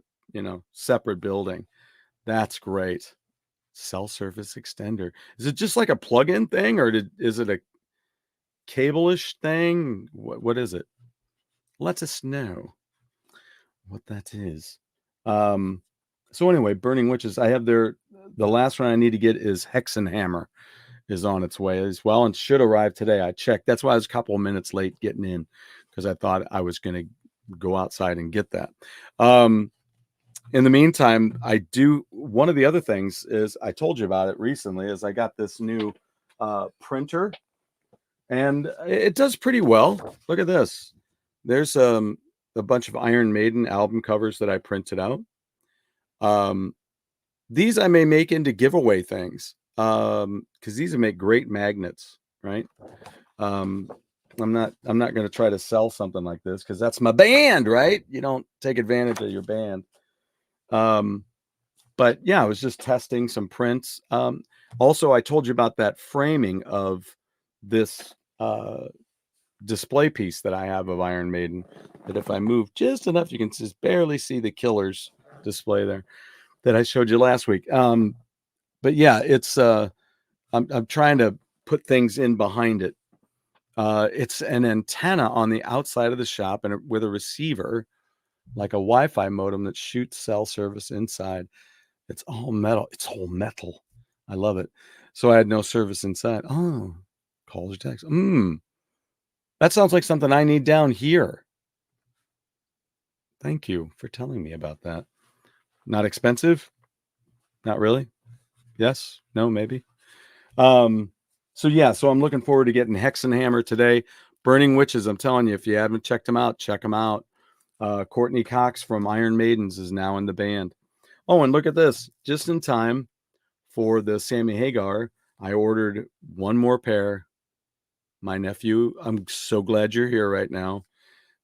separate building. That's great. Cell service extender. Is it just like a plug-in thing or is it a cable-ish thing? What is it? Let us know what that is. So anyway, Burning Witches, I have the last one I need to get is Hexenhammer is on its way as well and should arrive today. I checked. That's why I was a couple of minutes late getting in because I thought I was going to go outside and get that. In the meantime, one of the other things is I told you about it recently is I got this new printer and it does pretty well. Look at this. There's a bunch of Iron Maiden album covers that I printed out. These I may make into giveaway things because these would make great magnets, right? I'm not going to try to sell something like this because that's my band, right? You don't take advantage of your band. But yeah, I was just testing some prints. Also, I told you about that framing of this display piece that I have of Iron Maiden. That if I move just enough, you can just barely see the Killers display there that I showed you last week. But yeah, it's I'm trying to put things in behind it. It's an antenna on the outside of the shop and with a receiver, like a Wi-Fi modem that shoots cell service inside. It's all metal. It's all metal. I love it. So I had no service inside. Oh, calls or text. That sounds like something I need down here. Thank you for telling me about that. Not expensive? Not really? Yes? No? Maybe? So yeah, so I'm looking forward to getting Hexenhammer today. Burning Witches, I'm telling you, if you haven't checked them out, check them out. Courtney Cox from Iron Maidens is now in the band. Oh, and look at this. Just in time for the Sammy Hagar, I ordered one more pair. My nephew, I'm so glad you're here right now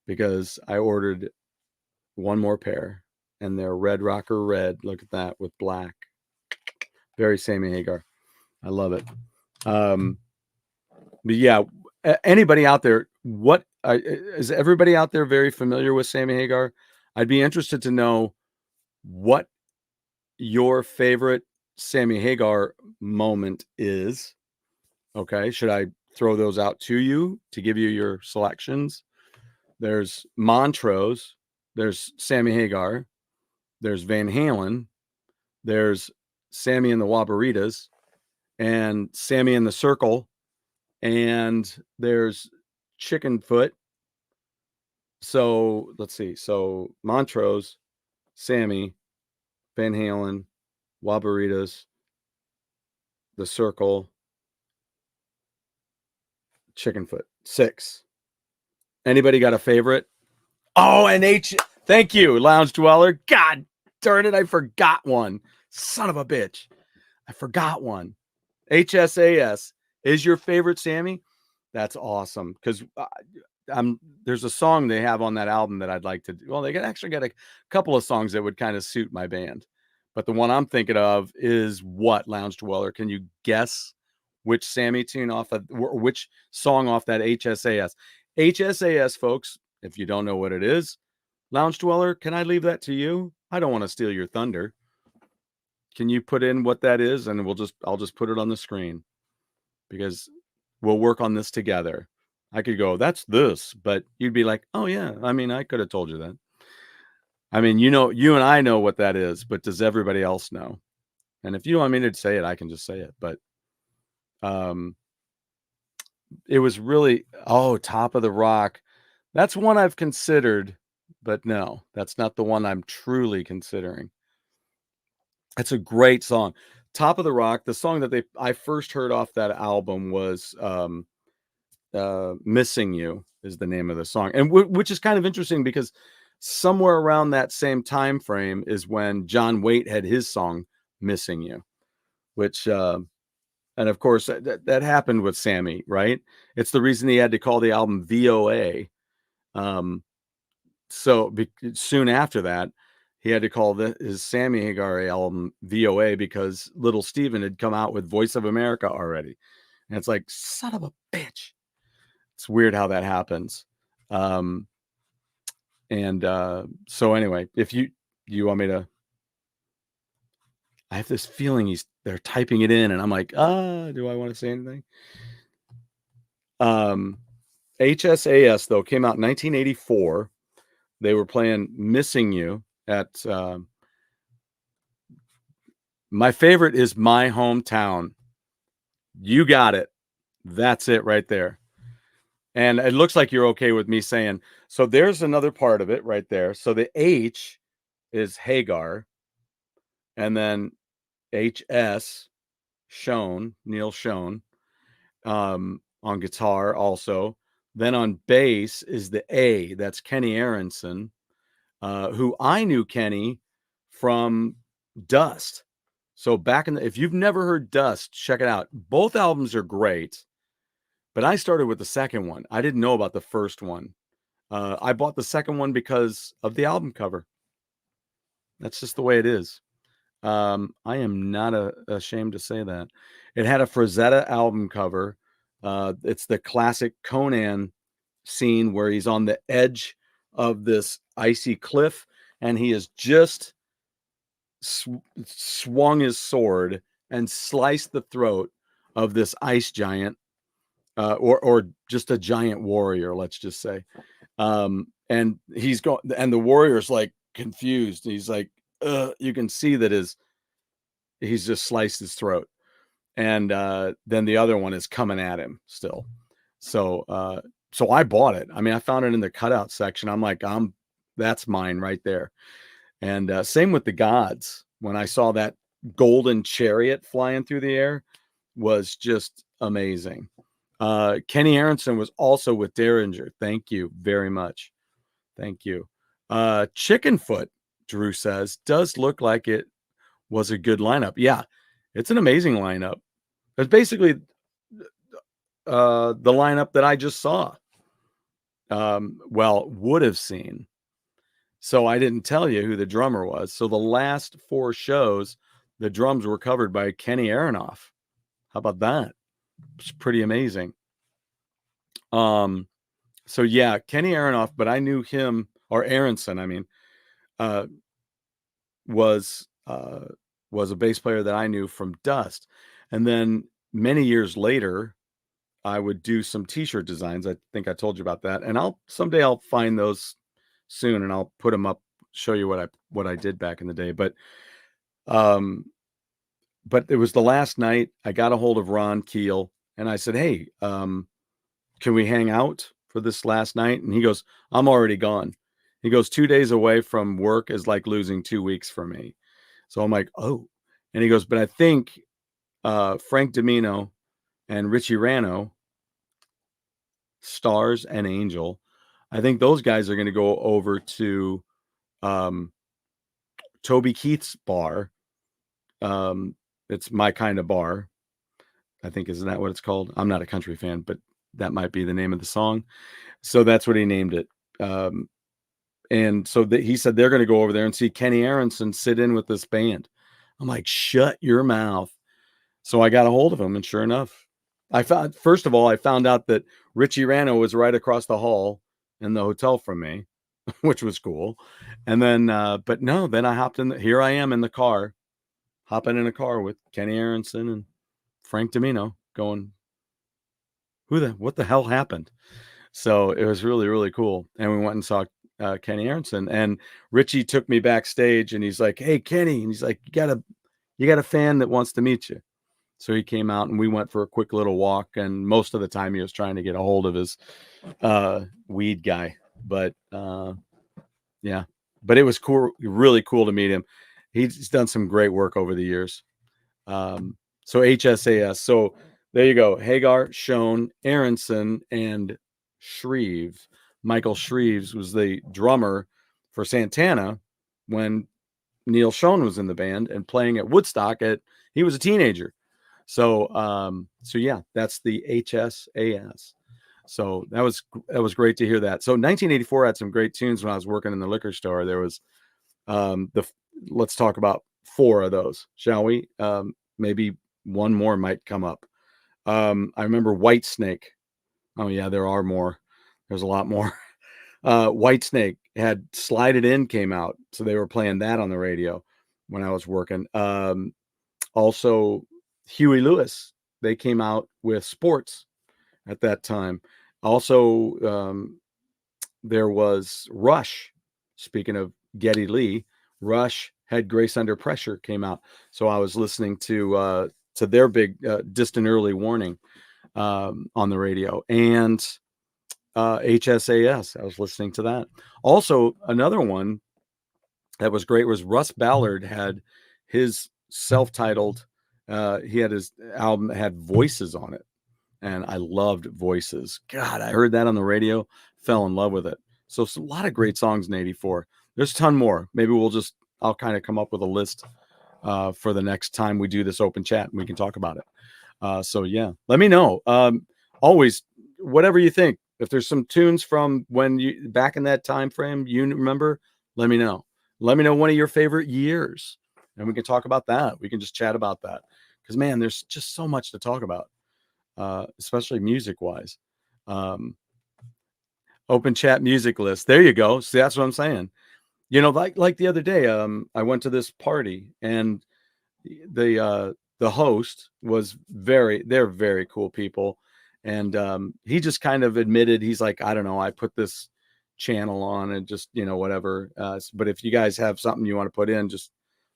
because I ordered one more pair and they're Red Rocker Red. Look at that with black. Very Sammy Hagar. I love it. But yeah, anybody out there, is everybody out there very familiar with Sammy Hagar? I'd be interested to know what your favorite Sammy Hagar moment is. Okay, should I throw those out to you to give you your selections? There's Montrose, there's Sammy Hagar, there's Van Halen, there's Sammy and the Wabaritas, and Sammy and the Circle, and there's Chicken Foot. So let's see. So Montrose, Sammy, Van Halen, Wabaritas, the Circle, Chicken Foot. 6. Anybody got a favorite? Oh, and thank you, Lounge Dweller. God darn it, I forgot one. Son of a bitch. I forgot one. HSAS is your favorite Sammy? That's awesome. Because there's a song they have on that album that I'd like to do. Well, they actually got a couple of songs that would kind of suit my band. But the one I'm thinking of is what, Lounge Dweller? Can you guess which Sammy tune off of, which song off that HSAS? HSAS, folks, if you don't know what it is, Lounge Dweller, can I leave that to you? I don't want to steal your thunder. Can you put in what that is? And I'll just put it on the screen because we'll work on this together. I could go, that's this, but you'd be like, oh yeah. I mean, I could have told you that. I mean, you and I know what that is, but does everybody else know? And if you don't want me to say it, I can just say it. But it was really, Top of the Rock. That's one I've considered, but no, that's not the one I'm truly considering. It's a great song. Top of the Rock, the song that I first heard off that album was Missing You is the name of the song. And which is kind of interesting because somewhere around that same time frame is when John Waite had his song Missing You, which and of course that happened with Sammy, right? It's the reason he had to call the album VOA. So soon after that, he had to call his Sammy Hagar album VOA because Little Steven had come out with Voice of America already. And it's like, son of a bitch. It's weird how that happens. So anyway, if you want me to, I have this feeling they're typing it in and I'm like, do I want to say anything? HSAS though came out in 1984. They were playing Missing You at My favorite is My Hometown. You got it. That's it right there. And it looks like you're okay with me saying, so there's another part of it right there. So the H is Hagar, and then HS, Neil Schon, on guitar also. Then on bass is the A, that's Kenny Aronson, who I knew Kenny from Dust. So back in the, if you've never heard Dust, check it out. Both albums are great, but I started with the second one. I didn't know about the first one. I bought the second one because of the album cover. That's just the way it is. I am not ashamed to say that. It had a Frazetta album cover. It's the classic Conan scene where he's on the edge of this icy cliff and he has just swung his sword and sliced the throat of this ice giant, or just a giant warrior, let's just say. And he's going, and the warrior's like confused. He's like, you can see that he's just sliced his throat. And then the other one is coming at him still. So so I bought it. I mean, I found it in the cutout section. I'm like, that's mine right there. And same with the Gods. When I saw that golden chariot flying through the air, was just amazing. Kenny Aronson was also with Derringer. Thank you very much. Thank you. Chickenfoot, Drew says, does look like it was a good lineup. Yeah, it's an amazing lineup. It's basically the lineup that I just saw. Well, would have seen. So I didn't tell you who the drummer was. So the last 4 shows, the drums were covered by Kenny Aronoff. How about that? It's pretty amazing. So yeah, Kenny Aronoff, but I knew him, or Aronson, I mean, was a bass player that I knew from Dust. And then many years later, I would do some t-shirt designs. I think I told you about that. And someday I'll find those soon and I'll put them up, show you what I did back in the day. But it was the last night I got a hold of Ron Keel and I said, hey, can we hang out for this last night? And he goes, I'm already gone. He goes, 2 days away from work is like losing 2 weeks for me. So I'm like, oh. And he goes, but I think Frank Domino and Richie Rano, Stars and Angel, I think those guys are going to go over to Toby Keith's bar. It's My Kind of Bar, I think. Isn't that what it's called? I'm not a country fan, but that might be the name of the song. So that's what he named it. And so he said they're going to go over there and see Kenny Aronson sit in with this band. I'm like, shut your mouth. So I got a hold of him, and sure enough, first of all, I found out that Richie Rano was right across the hall in the hotel from me, which was cool. And then, but no, then I hopped in. Here I am in the car, hopping in a car with Kenny Aronson and Frank Domino, going, what the hell happened? So it was really, really cool. And we went and saw Kenny Aronson, and Richie took me backstage and he's like, hey, Kenny. And he's like, you got a fan that wants to meet you. So he came out and we went for a quick little walk. And most of the time he was trying to get a hold of his weed guy. But yeah, but it was cool, really cool to meet him. He's done some great work over the years. So HSAS. So there you go. Hagar, Schon, Aronson, and Shreve. Michael Shreves was the drummer for Santana when Neil Schon was in the band and playing at Woodstock. He was a teenager. So yeah, that's the HSAS. So that was great to hear that. So 1984 had some great tunes when I was working in the liquor store. There was let's talk about 4 of those, shall we? Maybe one more might come up. I remember White Snake. Oh yeah, there are more. There's a lot more. White Snake had Slide It In came out, so they were playing that on the radio when I was working. Also Huey Lewis, they came out with Sports at that time. Also, there was Rush. Speaking of Geddy Lee, Rush had Grace Under Pressure came out. So I was listening to their big Distant Early Warning on the radio, and HSAS. I was listening to that. Also, another one that was great was Russ Ballard had his self-titled. He had his album that had Voices on it, and I loved Voices. God, I heard that on the radio, fell in love with it. So it's a lot of great songs in '84. There's a ton more. Maybe I'll kind of come up with a list for the next time we do this open chat and we can talk about it. So yeah, let me know. Always, whatever you think. If there's some tunes from when you back in that time frame you remember, let me know. Let me know one of your favorite years, and we can talk about that. We can just chat about that because man, there's just so much to talk about, especially music wise. Open chat music list. There you go. See, that's what I'm saying. You know, like the other day, I went to this party and the host was they're very cool people. And he just kind of admitted, he's like, I don't know, I put this channel on and just, whatever. But if you guys have something you want to put in, just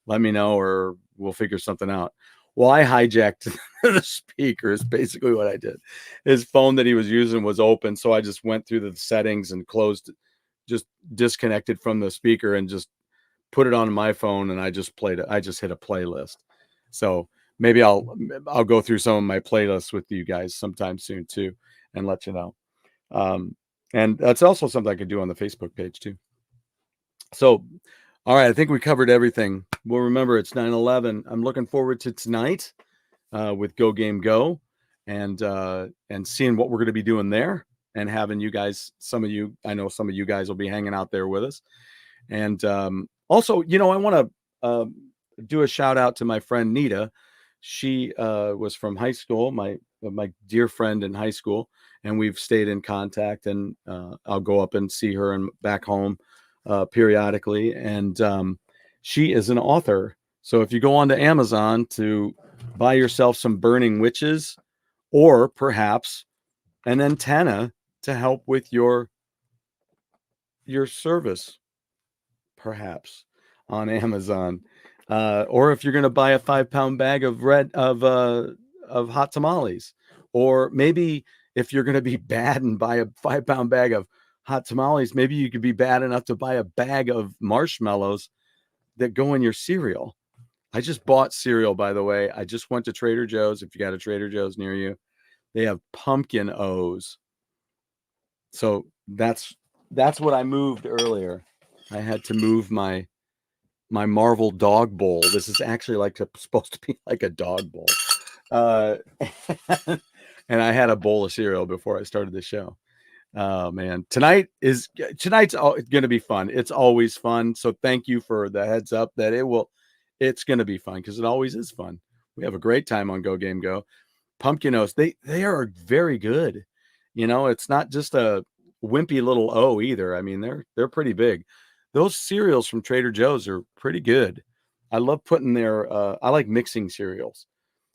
let me know or we'll figure something out. Well, I hijacked the speaker is basically what I did. His phone that he was using was open. So I just went through the settings and just disconnected from the speaker and just put it on my phone. And I just played it. I just hit a playlist. So maybe I'll go through some of my playlists with you guys sometime soon too, and let you know. And that's also something I could do on the Facebook page too. So, all right, I think we covered everything. Well, remember it's 9/11. I'm looking forward to tonight with Go Game Go, and seeing what we're going to be doing there, and having you guys. I know some of you guys will be hanging out there with us, and also, I want to do a shout out to my friend Nita. She was from high school, my dear friend in high school, and we've stayed in contact. And I'll go up and see her and back home periodically. And she is an author. So if you go onto Amazon to buy yourself some Burning Witches, or perhaps an antenna to help with your service, perhaps on Amazon. Or if you're going to buy a 5-pound bag of hot tamales, or maybe if you're going to be bad and buy a 5-pound bag of hot tamales, maybe you could be bad enough to buy a bag of marshmallows that go in your cereal. I just bought cereal, by the way. I just went to Trader Joe's. If you got a Trader Joe's near you, they have pumpkin O's. So that's what I moved earlier. I had to move my Marvel dog bowl. This is actually supposed to be like a dog bowl. And I had a bowl of cereal before I started the show. Oh man, tonight's going to be fun. It's always fun. So thank you for the heads up that it's going to be fun, because it always is fun. We have a great time on Go Game Go. Pumpkin O's, they are very good. It's not just a wimpy little O either. I mean, they're pretty big. Those cereals from Trader Joe's are pretty good. I love putting I like mixing cereals.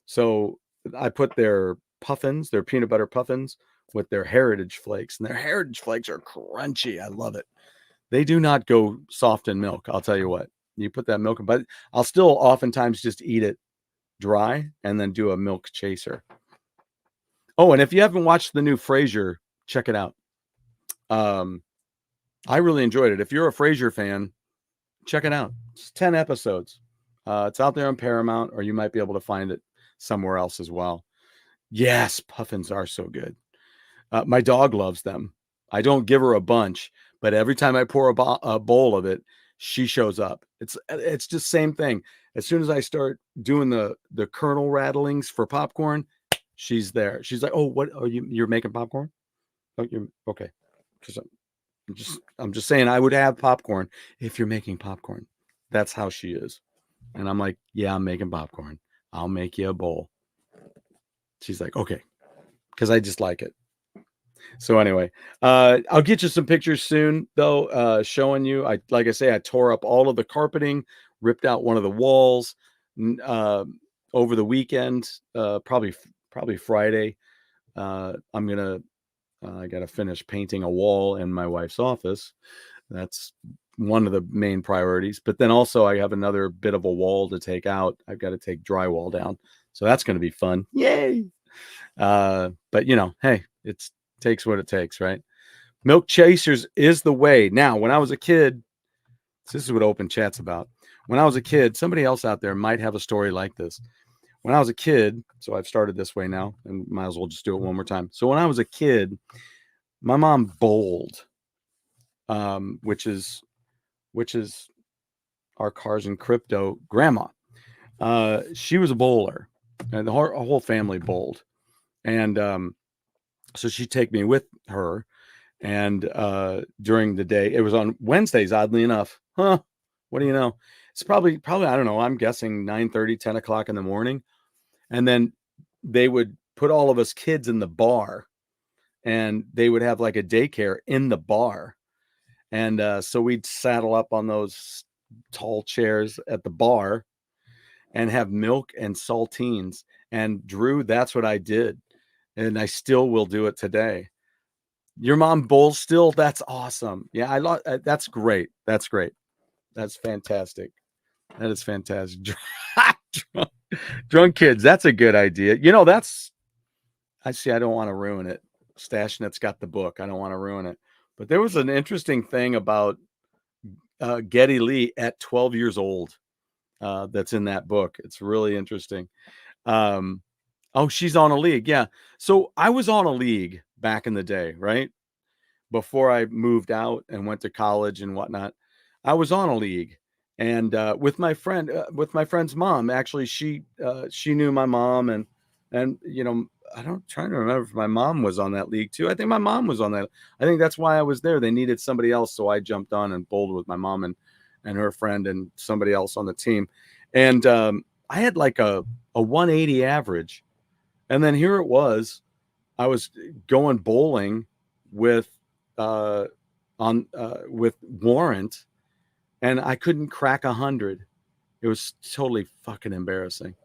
So I put their puffins, their peanut butter puffins, with their Heritage Flakes, and their Heritage Flakes are crunchy. I love it. They do not go soft in milk. I'll tell you what, you put that milk in, but I'll still oftentimes just eat it dry and then do a milk chaser. Oh, and if you haven't watched the new Frasier, check it out. I really enjoyed it. If you're a Frasier fan, check it out. It's 10 episodes. It's out there on Paramount, or you might be able to find it somewhere else as well. Yes, puffins are so good. My dog loves them. I don't give her a bunch, but every time I pour a bowl of it, she shows up. It's just same thing. As soon as I start doing the kernel rattlings for popcorn, she's there. She's like, "Oh, what are you're making popcorn?" Oh, you're okay. Because I'm just saying, I would have popcorn if you're making popcorn. That's how she is. And I'm like, yeah, I'm making popcorn. I'll make you a bowl. She's like, okay, because I just like it. So anyway, I'll get you some pictures soon, though, showing you. Like I say, I tore up all of the carpeting, ripped out one of the walls over the weekend, probably Friday. I got to finish painting a wall in my wife's office. That's one of the main priorities. But then also I have another bit of a wall to take out. I've got to take drywall down. So that's going to be fun. Yay. But you know, hey, it takes what it takes, right? Milk chasers is the way. Now, when I was a kid, this is what open chat's about. When I was a kid, somebody else out there might have a story like this. When I was a kid, so I've started this way now and might as well just do it one more time. So when I was a kid, my mom bowled, which is our Cars and Crypto grandma. She was a bowler, and the whole family bowled. And so she'd take me with her. And during the day, it was on Wednesdays, oddly enough. What do you know? It's probably, I don't know, I'm guessing 9:30, 10 o'clock in the morning. And then they would put all of us kids in the bar, and they would have like a daycare in the bar. And so we'd saddle up on those tall chairs at the bar and have milk and saltines. And Drew, that's what I did. And I still will do it today. Your mom bowls still? That's awesome. Yeah, that's great. That's great. That's fantastic. That is fantastic. Drunk kids, that's a good idea. You know, I don't want to ruin it. Stashnet's got the book. I don't want to ruin it. But there was an interesting thing about Geddy Lee at 12 years old that's in that book. It's really interesting. Oh, she's on a league. Yeah. So I was on a league back in the day, right? Before I moved out and went to college and whatnot, I was on a league, and with my friend's mom. Actually, she knew my mom, and you know, trying to remember if my mom was on that league too. I think my mom was on that. I think that's why I was there. They needed somebody else, so I jumped on and bowled with my mom and her friend and somebody else on the team, and I had like a 180 average. And then here it was, I was going bowling with with Warrant, and I couldn't crack 100. It was totally fucking embarrassing.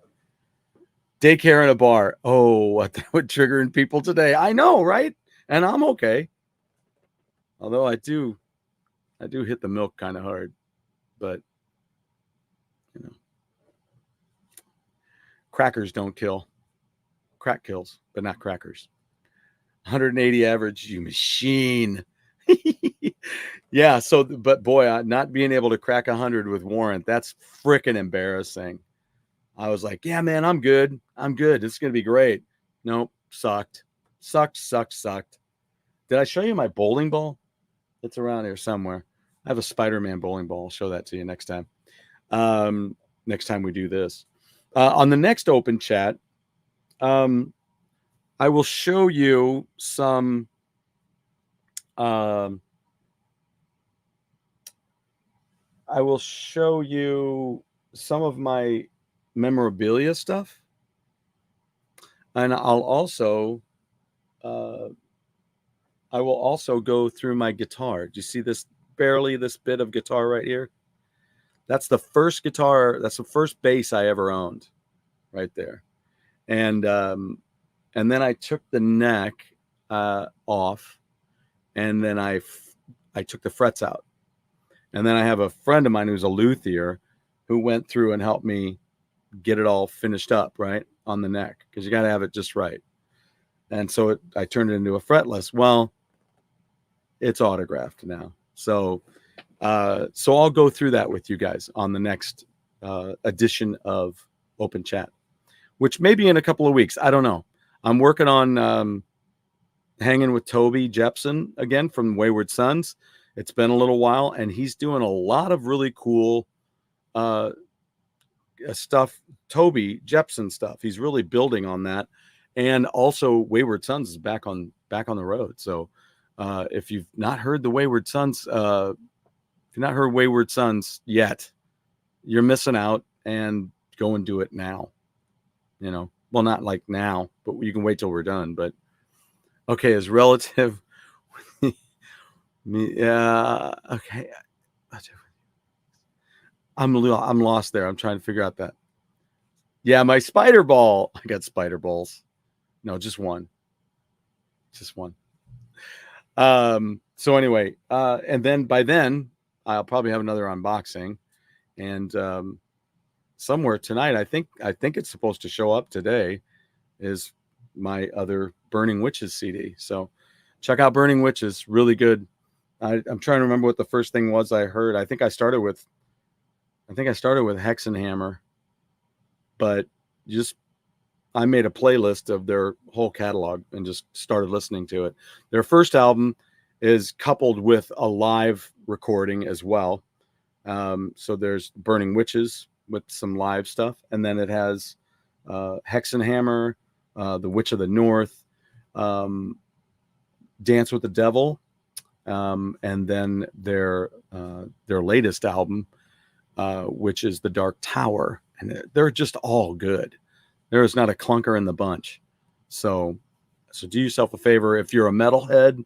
Daycare in a bar. Oh, what that would trigger in people today. I know, right? And I'm okay. Although I do hit the milk kind of hard, but you know, crackers don't kill. Crack kills, but not crackers. 180 average, you machine. Yeah. So, but boy, not being able to crack 100 with Warrant, that's freaking embarrassing. I was like, yeah, man, I'm good. It's going to be great. Nope. Sucked. Did I show you my bowling ball? It's around here somewhere. I have a Spider-Man bowling ball. I'll show that to you next time. Next time we do this. On the next open chat, I will show you some I will show you some of my memorabilia stuff, and I will also go through my guitar. Do you see this bit of guitar right here? That's the first guitar. That's the first bass I ever owned, right there. And then I took the neck off, and then I took the frets out. And then I have a friend of mine who's a luthier who went through and helped me get it all finished up, right, on the neck, because you got to have it just right. And so I turned it into a fretless. Well, it's autographed now. So I'll go through that with you guys on the next edition of Open Chat, which may be in a couple of weeks. I don't know. I'm working on hanging with Toby Jepson again from Wayward Sons. It's been a little while, and he's doing a lot of really cool stuff. Toby Jepson stuff. He's really building on that, and also Wayward Sons is back on the road. So if you've not heard the Wayward Sons, if you've not heard Wayward Sons yet, you're missing out. And go and do it now. You know, well, not like now, but you can wait till we're done. But okay, as relative. Okay. I'm lost there. I'm trying to figure out that. Yeah, my spider ball. I got spider balls. No, just one. So anyway, and then by then I'll probably have another unboxing, and somewhere tonight, I think it's supposed to show up today, is my other Burning Witches CD. So check out Burning Witches, really good. I'm trying to remember what the first thing was I heard. I think I started with Hexenhammer, but I made a playlist of their whole catalog and just started listening to it. Their first album is coupled with a live recording as well. So there's Burning Witches with some live stuff, and then it has Hexenhammer, The Witch of the North, Dance with the Devil, and then their latest album, which is The Dark Tower, and they're just all good. There is not a clunker in the bunch. So do yourself a favor, if you're a metalhead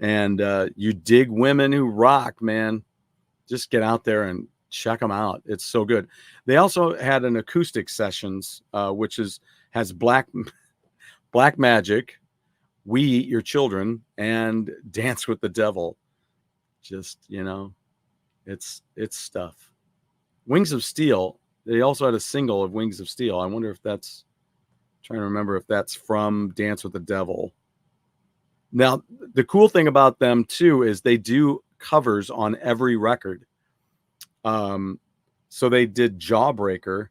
and you dig women who rock, man, just get out there and check them out. It's so good. They also had an acoustic sessions, which has Black Magic, We Eat Your Children, and Dance with the Devil. Just, it's stuff. Wings of Steel. They also had a single of Wings of Steel. I wonder if that's, trying to remember if that's from Dance with the Devil. Now, the cool thing about them too is they do covers on every record. So they did Jawbreaker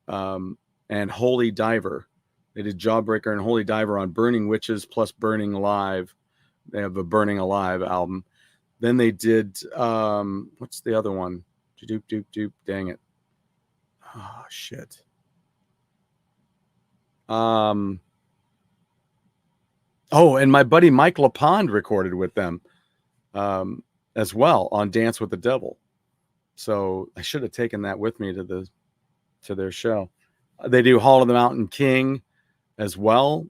and Holy Diver. They did Jawbreaker and Holy Diver on Burning Witches plus Burning Alive. They have a Burning Alive album. Then they did what's the other one? Doop doop doop. Dang it. Oh shit. Oh, and my buddy Mike LaPond recorded with them as well on Dance with the Devil. So I should have taken that with me to their show. They do Hall of the Mountain King as well.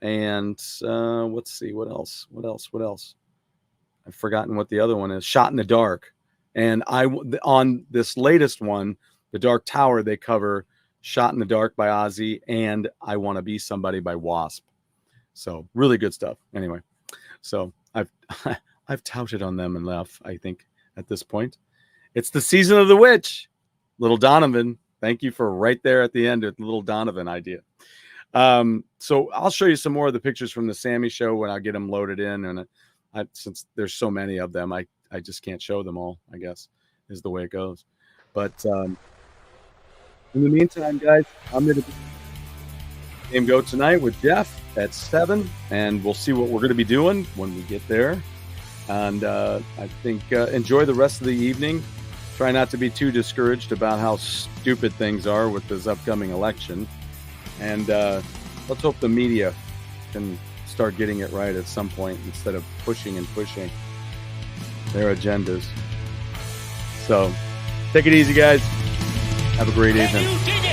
And let's see, what else? I've forgotten what the other one is. Shot in the Dark. And on this latest one, The Dark Tower, they cover Shot in the Dark by Ozzy and I Want to Be Somebody by Wasp. So really good stuff. Anyway, so I've touted on them enough, I think, at this point. It's the season of the witch. Little Donovan. Thank you for right there at the end with the Little Donovan idea. So I'll show you some more of the pictures from the Sammy show when I get them loaded in. And since there's so many of them, I just can't show them all, I guess, is the way it goes. But in the meantime, guys, I'm going to game go tonight with Jeff at 7, and we'll see what we're going to be doing when we get there. And I think enjoy the rest of the evening. Try not to be too discouraged about how stupid things are with this upcoming election. And let's hope the media can start getting it right at some point instead of pushing their agendas. So take it easy, guys. Have a great evening.